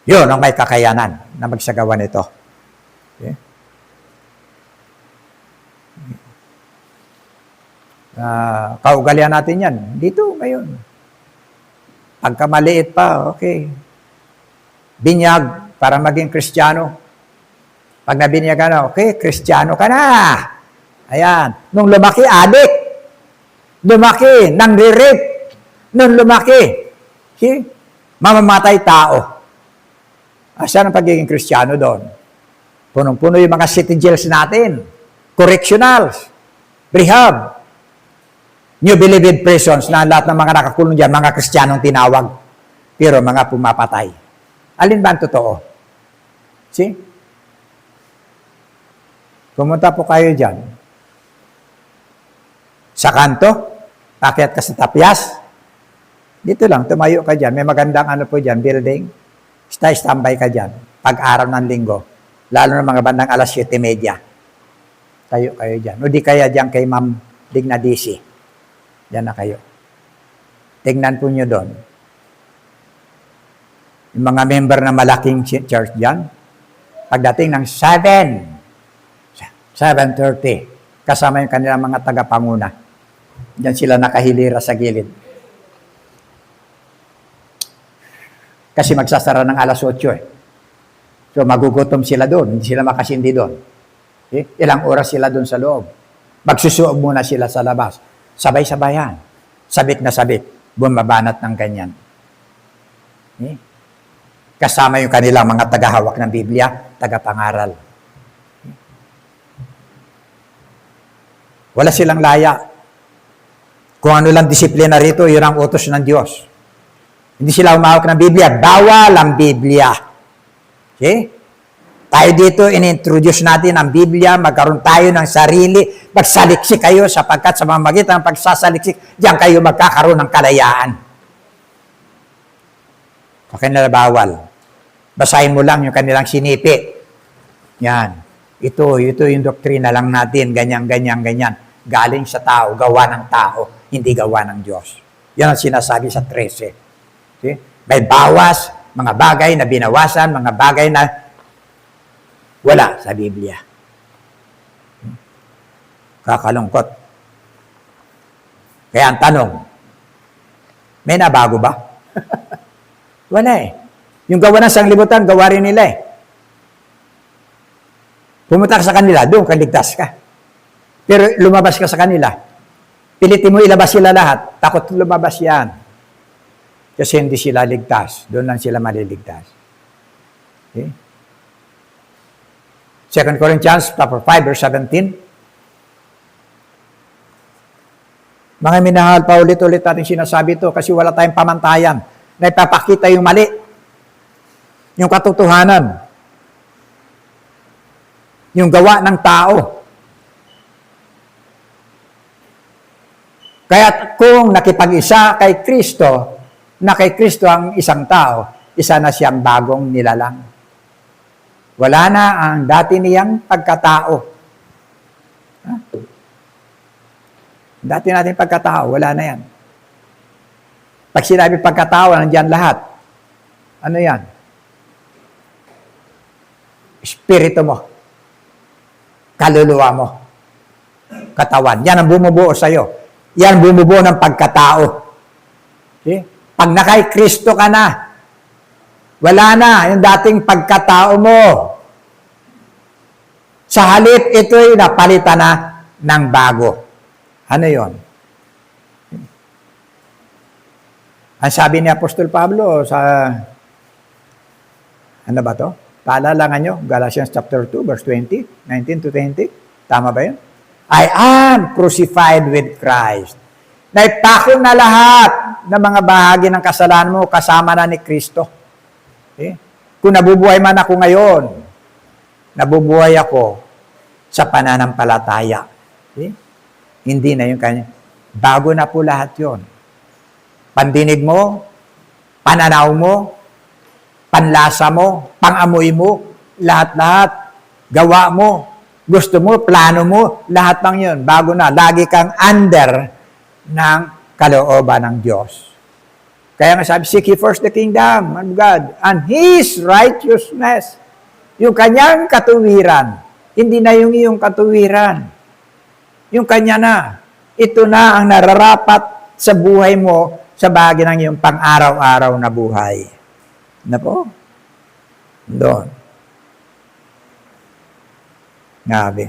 Yun ang may kakayanan na magsagawa nito. Okay? Kaugalian natin yan. Dito, ngayon. Pagka maliit pa, okay. Binyag para maging Kristiyano. Pag nabinyag ka na, okay, Kristiyano ka na. Ayan. Nung lumaki, adik. Lumaki, nang-rape. Nung lumaki, mamamatay tao. Saan ang pagiging Kristiyano doon? Punong-puno yung mga city jails natin. Correctionals. Rehab. New Believed prisons na lahat ng mga nakakulong dyan, mga Kristiyanong tinawag. Pero mga pumapatay. Alin ba ang totoo? See? Pumunta po kayo dyan. Sa kanto, pakyat ka sa tapyas. Dito lang, tumayo ka dyan. May magandang po dyan, building. Standby ka dyan. Pag-araw ng linggo. Lalo na mga bandang alas 7:30. Tayo kayo dyan. O di kaya dyan kay Ma'am Digna DC. Diyan na kayo. Tingnan po nyo doon. Yung mga member na malaking church dyan, Pagdating ng 7:30, kasama yung kanilang mga tagapanguna. Diyan sila nakahilira sa gilid. Kasi magsasara ng alas 8 eh. So magugutom sila doon, hindi sila makasindi doon. Okay? Ilang oras sila doon sa loob. Magsusuog muna sila sa labas. Sabay-sabayan. Sabit na sabit. Bumabanat ng ganyan. Okay? Kasama yung kanilang mga tagahawak ng Biblia, tagapangaral. Okay? Wala silang laya. Kung ano lang disiplina rito, yun ang utos ng Diyos. Hindi sila umawak ng Biblia. Bawal ang Biblia. Okay? Tayo dito, inintroduce natin ang Biblia, magkaroon tayo ng sarili, magsaliksik kayo sapagkat sa mamagitan ng pagsasaliksik, diyan kayo magkakaroon ng kalayaan. Okay na bawal. Basahin mo lang yung kanilang sinipi. Yan. Ito yung doktrina lang natin, ganyan. Galing sa tao, gawa ng tao, hindi gawa ng Diyos. Yan ang sinasabi sa 13. Okay? May bawas, mga bagay na binawasan, mga bagay na wala sa Biblia. Kakalungkot. Kaya ang tanong, may nabago ba? Wala eh. Yung gawa ng sanglibutan, gawa rin nila eh. Pumunta ka sa kanila, doon kaligtas ka. Pero lumabas ka sa kanila, pilitin mo ilabas sila lahat, takot lumabas yan. Kasi hindi sila ligtas. Doon lang sila maliligtas. Okay? 2 Corinthians 5, verse 17. Mga minahal, paulit-ulit natin sinasabi ito kasi wala tayong pamantayan na ipapakita yung mali. Yung katotohanan. Yung gawa ng tao. Kaya kung nakipag-isa kay Kristo, na kay Kristo ang isang tao, isa na siyang bagong nilalang. Wala na ang dati niyang pagkatao. Ha? Dati natin pagkatao, wala na yan. Pag sinabi pagkatao, nandiyan lahat. Ano yan? Espiritu mo. Kaluluwa mo. Katawan. Yan ang bumubuo sa'yo. Yan ang bumubuo ng pagkatao. Okay? Pag nakay Kristo ka na, wala na yung dating pagkatao mo. Sa halip, ito'y napalitan na ng bago. Ano yon? Ang sabi ni Apostol Pablo sa, ano ba to? Paalala nyo, Galatians chapter 2, verse 20, 19 to 20. Tama ba yun? I am crucified with Christ. Naipako na lahat ng mga bahagi ng kasalanan mo, kasama na ni Kristo. Okay? Kung nabubuhay man ako ngayon, nabubuhay ako sa pananampalataya. Okay? Hindi na yung kanya. Bago na po lahat yon. Pandinig mo, pananaw mo, panlasa mo, pangamoy mo, lahat-lahat, gawa mo, gusto mo, plano mo, lahat ng yun. Bago na. Lagi kang under ng kalooban ng Diyos. Kaya nga sabi, seek ye first the kingdom of God and His righteousness. Yung kanyang katuwiran. Hindi na yung iyong katuwiran. Yung kanya na. Ito na ang nararapat sa buhay mo sa bahagi ng iyong pang-araw-araw na buhay. Na po? Doon. Ngabi.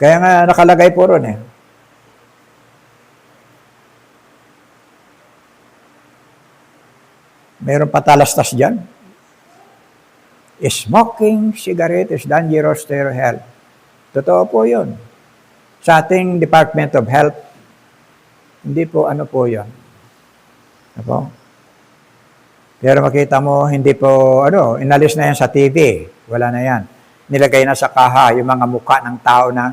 Kaya nga nakalagay po ron eh. Mayroon patalastas dyan. Smoking cigarette is dangerous to your health. Totoo po yun. Sa ating Department of Health, hindi po ano po yun. Ano po? Pero makita mo, hindi po, inalis na yan sa TV. Wala na yan. Nilagay na sa kaha yung mga mukha ng tao na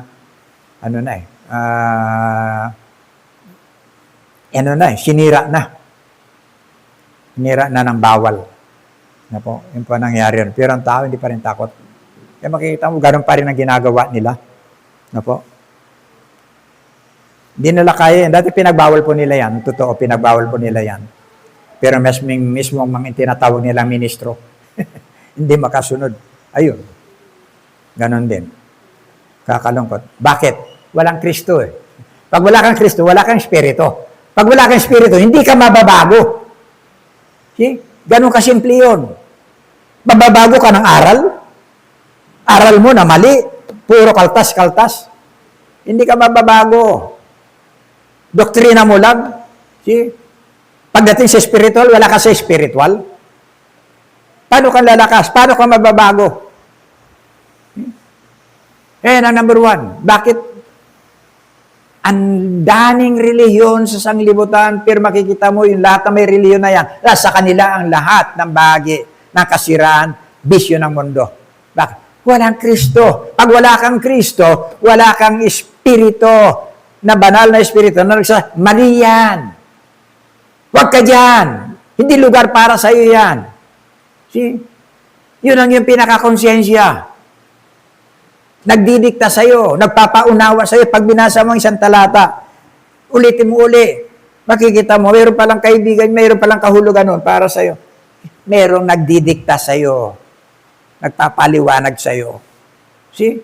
sinira na. Sinira na ng bawal. Na po, yun po nangyari yun. Pero ang tao hindi pa rin takot. Kaya makikita mo, ganun pa rin ang ginagawa nila. Na po. Hindi nila kaya yan. Dati pinagbawal po nila yan. Totoo, pinagbawal po nila yan. Pero mismo mga tinatawag nilang ministro. Hindi makasunod. Ayun. Ganon din. Kakalungkot. Bakit? Walang Kristo eh. Pag wala kang Kristo, wala kang Espiritu. Pag wala kang Espiritu, hindi ka mababago. See? Ganon kasimple yun. Mababago ka ng aral. Aral mo na mali. Puro kaltas-kaltas. Hindi ka mababago. Doktrina mo lang. See? Pagdating sa spiritual, wala ka sa spiritual. Paano kang lalakas? Paano ka mababago? Ang number one, bakit ang daming reliyon sa sanglibutan, pero makikita mo yung lahat na may reliyon na yan, sa kanila ang lahat ng bahagi ng kasiraan, bisyo ng mundo. Bakit? Walang Kristo. Pag wala kang Kristo, wala kang Espiritu, na banal na Espiritu, na mali yan. Huwag ka dyan. Hindi lugar para sa iyo yan. See? Yun ang yung pinakakonsensya. Nagdidikta sa iyo, nagpapaunawa sa iyo pag binasa mo isang talata. Ulitin mo uli. Makikita mo, mayroon palang kaibigan, mayroon palang kahulugan nun para sa iyo. Mayroong nagdidikta sa iyo. Nagpapaliwanag sa iyo. See?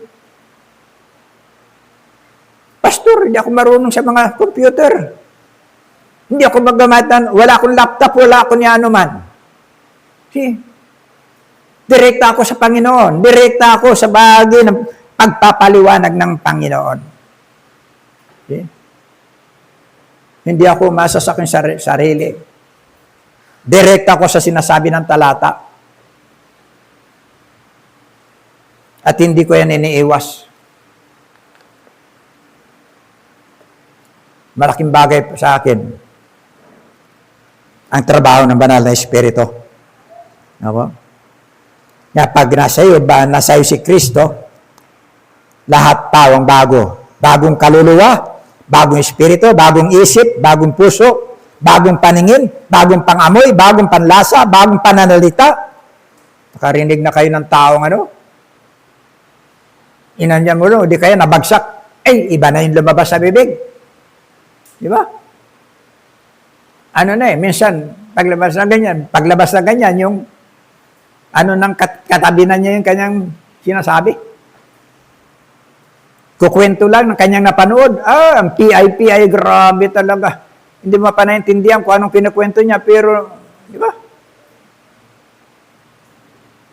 Pastor, hindi ako marunong sa mga computer. Hindi ako maggamatan, wala akong laptop, wala akong ano man. See? Direkta ako sa Panginoon. Direkta ako sa bahagi ng pagpapaliwanag ng Panginoon. See? Hindi ako umasa sa aking sarili. Direkta ako sa sinasabi ng talata. At hindi ko yan iniiwas. Malaking bagay sa akin ang trabaho ng banal na Espiritu. Ako? Kaya pag nasa iyo si Kristo, lahat tao ang bago. Bagong kaluluwa, bagong espiritu, bagong isip, bagong puso, bagong paningin, bagong pangamoy, bagong panlasa, bagong pananalita. Nakarinig na kayo ng taong inanya mo di kaya nabagsak. Iba na yung lumabas sa bibig. Di ba? Minsan, paglabas na ganyan, yung nang katabi na niya yung kanyang sinasabi. Kukwento lang ng kanyang napanood. Ang PIP ay grabe talaga. Hindi mo pa naintindihan kung anong kinukwento niya, pero, di ba?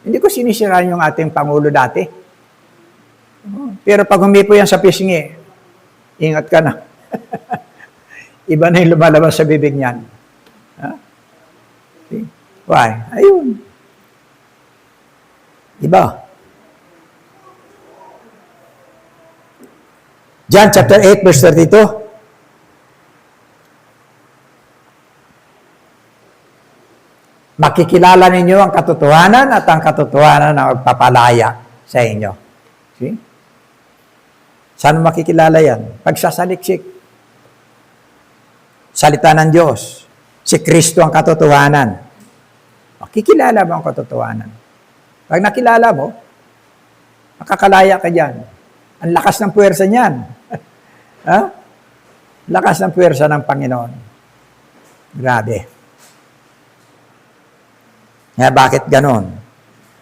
Hindi ko sinisiraan yung ating Pangulo dati. Pero pag humipo yan sa pisngi, ingat ka na. Iba na yung lumalabas sa bibig niyan. See? Why? Ayun. Iba. John chapter 8 verse 32. Makikilala ninyo ang katotohanan at ang katotohanan na magpapalaya sa inyo. See? Saan makikilala yan? Pagsasaliksik. Salita ng Diyos. Si Kristo ang katotohanan. Makikilala mo ang katotohanan. Pag nakilala mo, makakalaya ka dyan. Ang lakas ng puwersa niyan. Ha? Lakas ng puwersa ng Panginoon. Grabe. Kaya bakit ganon?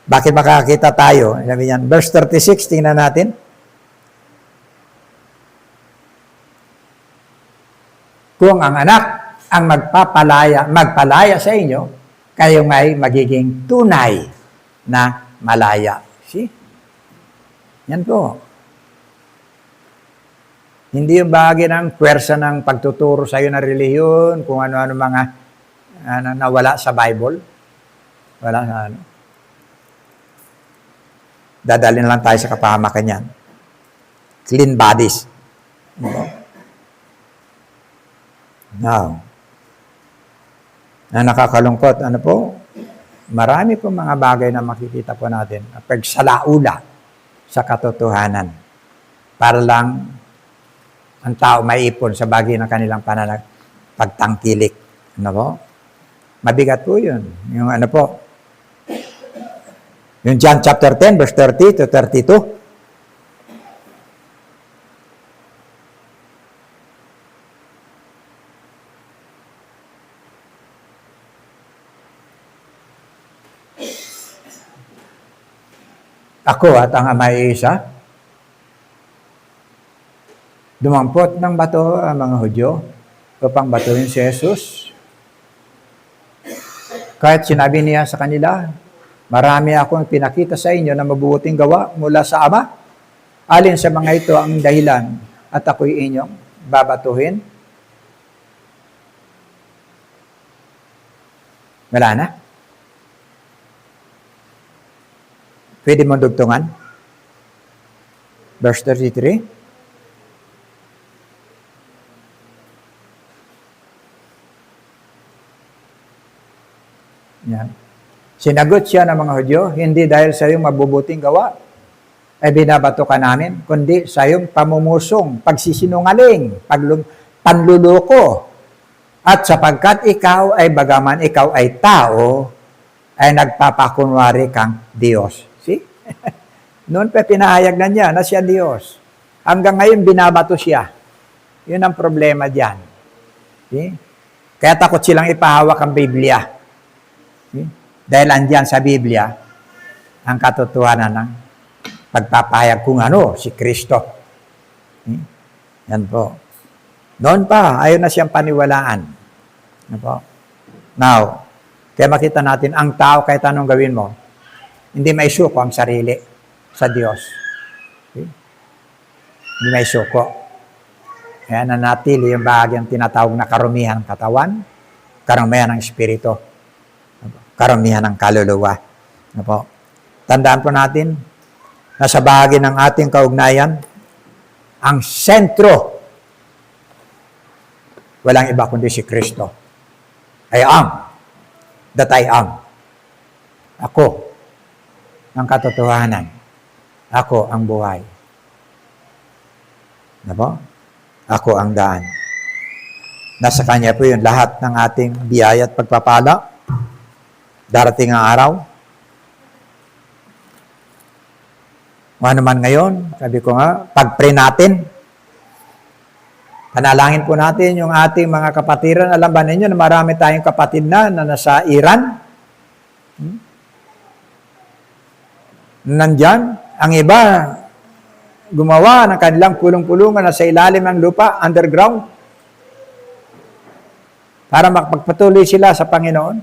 Bakit makakita tayo? Sabi niyan, verse 36, tingnan natin. Kung ang anak ang magpalaya sa inyo, kayo ngay magiging tunay na malaya. See? Yan po. Hindi yung bahagi ng pwersa ng pagtuturo sa iyo ng relihiyon, kung ano-ano mga nawala sa Bible. Wala sa Dadalhin lang tayo sa kapahamakan yan. Clean bodies. Now, na nakakalungkot, marami po mga bagay na makikita po natin na pagsalaula sa katotohanan para lang ang tao maipon sa bagay ng kanilang pagtangkilik. Mabigat po yun. Yung yung John chapter 10, verse 30 to 32. Ako at ang Ama ay isa. Dumampot ng bato ang mga Hudyo upang batuhin si Jesus. Kahit sinabi niya sa kanila, marami akong pinakita sa inyo na mabubuting gawa mula sa Ama. Alin sa mga ito ang dahilan at ako'y inyong babatuhin? Wala na. Pwede mo dugtungan? Verse 33. Yan. Sinagot siya ng mga Hudyo, hindi dahil sa iyong mabubuting gawa ay binabato ka namin, kundi sa iyong pamumusong, pagsisinungaling, panluloko. At sapagkat ikaw ay bagaman ikaw ay tao, ay nagpapakunwari kang Diyos. See? Noon pa pinahayag na niya na siya Diyos. Hanggang ngayon binabato siya. Yun ang problema diyan. See? Kaya takot silang ipahawak ang Biblia. See? Dahil andyan sa Biblia ang katotohanan ng pagpapahayag kung ano, si Kristo. See? Yan po. Noon pa, ayaw na siyang paniwalaan. Ano po? Now, kaya makita natin, ang tao, kahit anong gawin mo, hindi may suko ang sarili sa Diyos. Okay? Hindi may suko. Kaya nanatili yung bahagyang tinatawag na karumihan ng katawan, karumihan ng espiritu, karumihan ng kaluluwa. Ano po? Tandaan po natin, na sa bahagi ng ating kaugnayan, ang sentro, walang iba kundi si Kristo. I am that I am. Ako ang katotohanan. Ako ang buhay. Diba? Ako ang daan. Nasa Kanya po yun lahat ng ating biyaya at pagpapala. Darating ang araw. Ano man ngayon, sabi ko nga, pag-pray natin, panalangin po natin yung ating mga kapatiran. Alam ba ninyo na marami tayong kapatid na nasa Iran? Nandyan, ang iba, gumawa ng kanilang pulong-pulungan na sa ilalim ng lupa, underground, para magpagpatuloy sila sa Panginoon.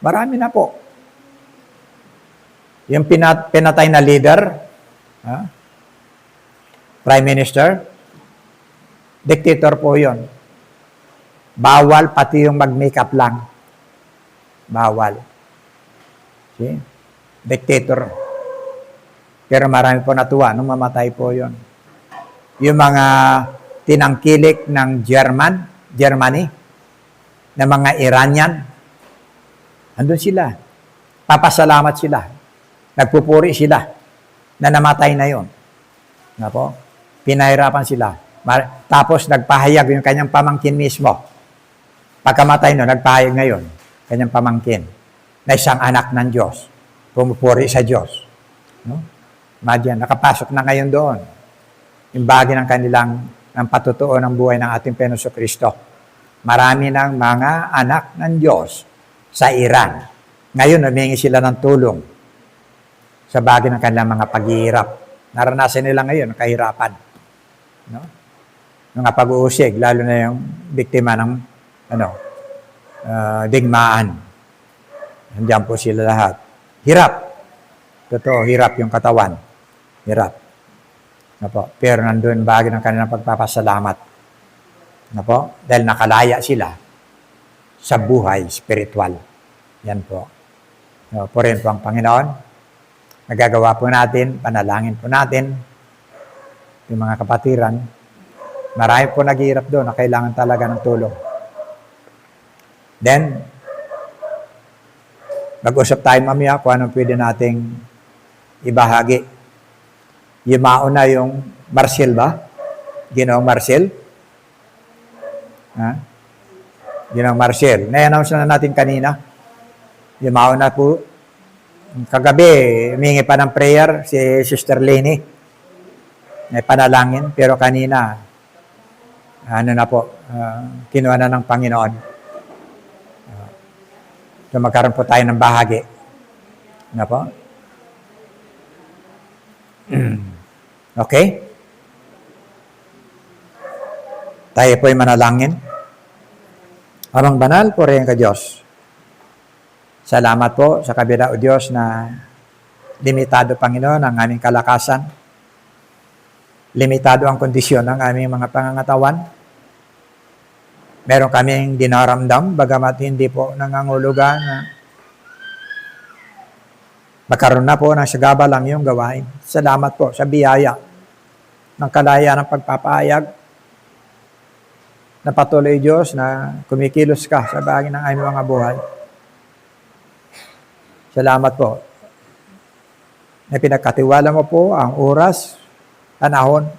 Marami na po. Yung pinatay na leader, Prime Minister, dictator po yun. Bawal pati yung mag-makeup lang. Bawal. See? Dictator. Pero marami po natuwa nung mamatay po yun. Yung mga tinangkilik ng Germany, na mga Iranian, andun sila. Papasalamat sila. Nagpupuri sila na namatay na yun. Nga po? Pinahirapan sila. Tapos nagpahayag yung kanyang pamangkin mismo. Pagkamatay no, nagpahayag ngayon, kanyang pamangkin, na isang anak ng Diyos. Pumupuri sa Diyos. No? Imagine, nakapasok na ngayon doon. Yung bahagi ng kanilang ng patutuo ng buhay ng ating Panginoon Kristo. Marami ng mga anak ng Diyos sa Iran. Ngayon, humingi sila ng tulong sa bahagi ng kanilang mga paghihirap. Naranasan nila ngayon ang kahirapan. No? Mga pag-uusig, lalo na yung biktima ng digmaan. Nandiyan po sila lahat. Hirap. Totoo, hirap yung katawan. Hirap. No po? Pero nandun bahagi ng kanilang pagpapasalamat. No po? Dahil nakalaya sila sa buhay spiritual. Yan po. No, po rin po ang Panginoon. Nagagawa po natin, panalangin po natin, yung mga kapatiran, marami po naghihirap doon na kailangan talaga ng tulong. Then, mag-usap tayo mamaya kung anong pwede nating ibahagi. Yung mauna yung Marcel ba? Ginoong Marcel? Ginoong Marcel. Na-announce na natin kanina. Yung mauna po, kagabi, humingi pa ng prayer si Sister Lenny. May panalangin, pero kanina, kinuha na ng Panginoon. So magkaroon po tayo ng bahagi. Ano po? Okay? Tayo po'y manalangin. Amang banal, purihin ka Diyos. Salamat po sa kabila o Diyos na limitado, Panginoon, ang aming kalakasan. Limitado ang kondisyon ng aming mga pangangatawan. Meron kaming dinaramdam, bagamat hindi po nangangulugan na magkaroon na po ng sagabal ang iyong gawain. Salamat po sa biyaya ng kalaya ng pagpapahayag na patuloy, Diyos, na kumikilos ka sa bahagi ng aming mga buhay. Salamat po na pinagkatiwala mo po ang oras, panahon,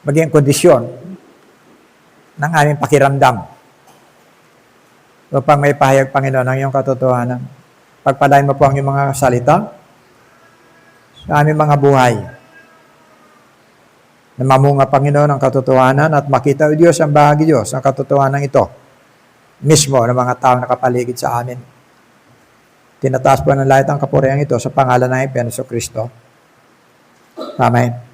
maging kondisyon ng aming pakiramdam upang may pahayag, Panginoon, ng iyong katotohanan. Pagpalain mo po ang iyong mga salita sa aming mga buhay na mamunga, Panginoon, ang katotohanan at makita, O Diyos, ang bahagi, Diyos, ang katotohanan ito mismo ng mga tao na kapaligid sa amin. Tinataas po ng lahat ang kapurihan ito sa pangalan ng Hesus Kristo. Amen.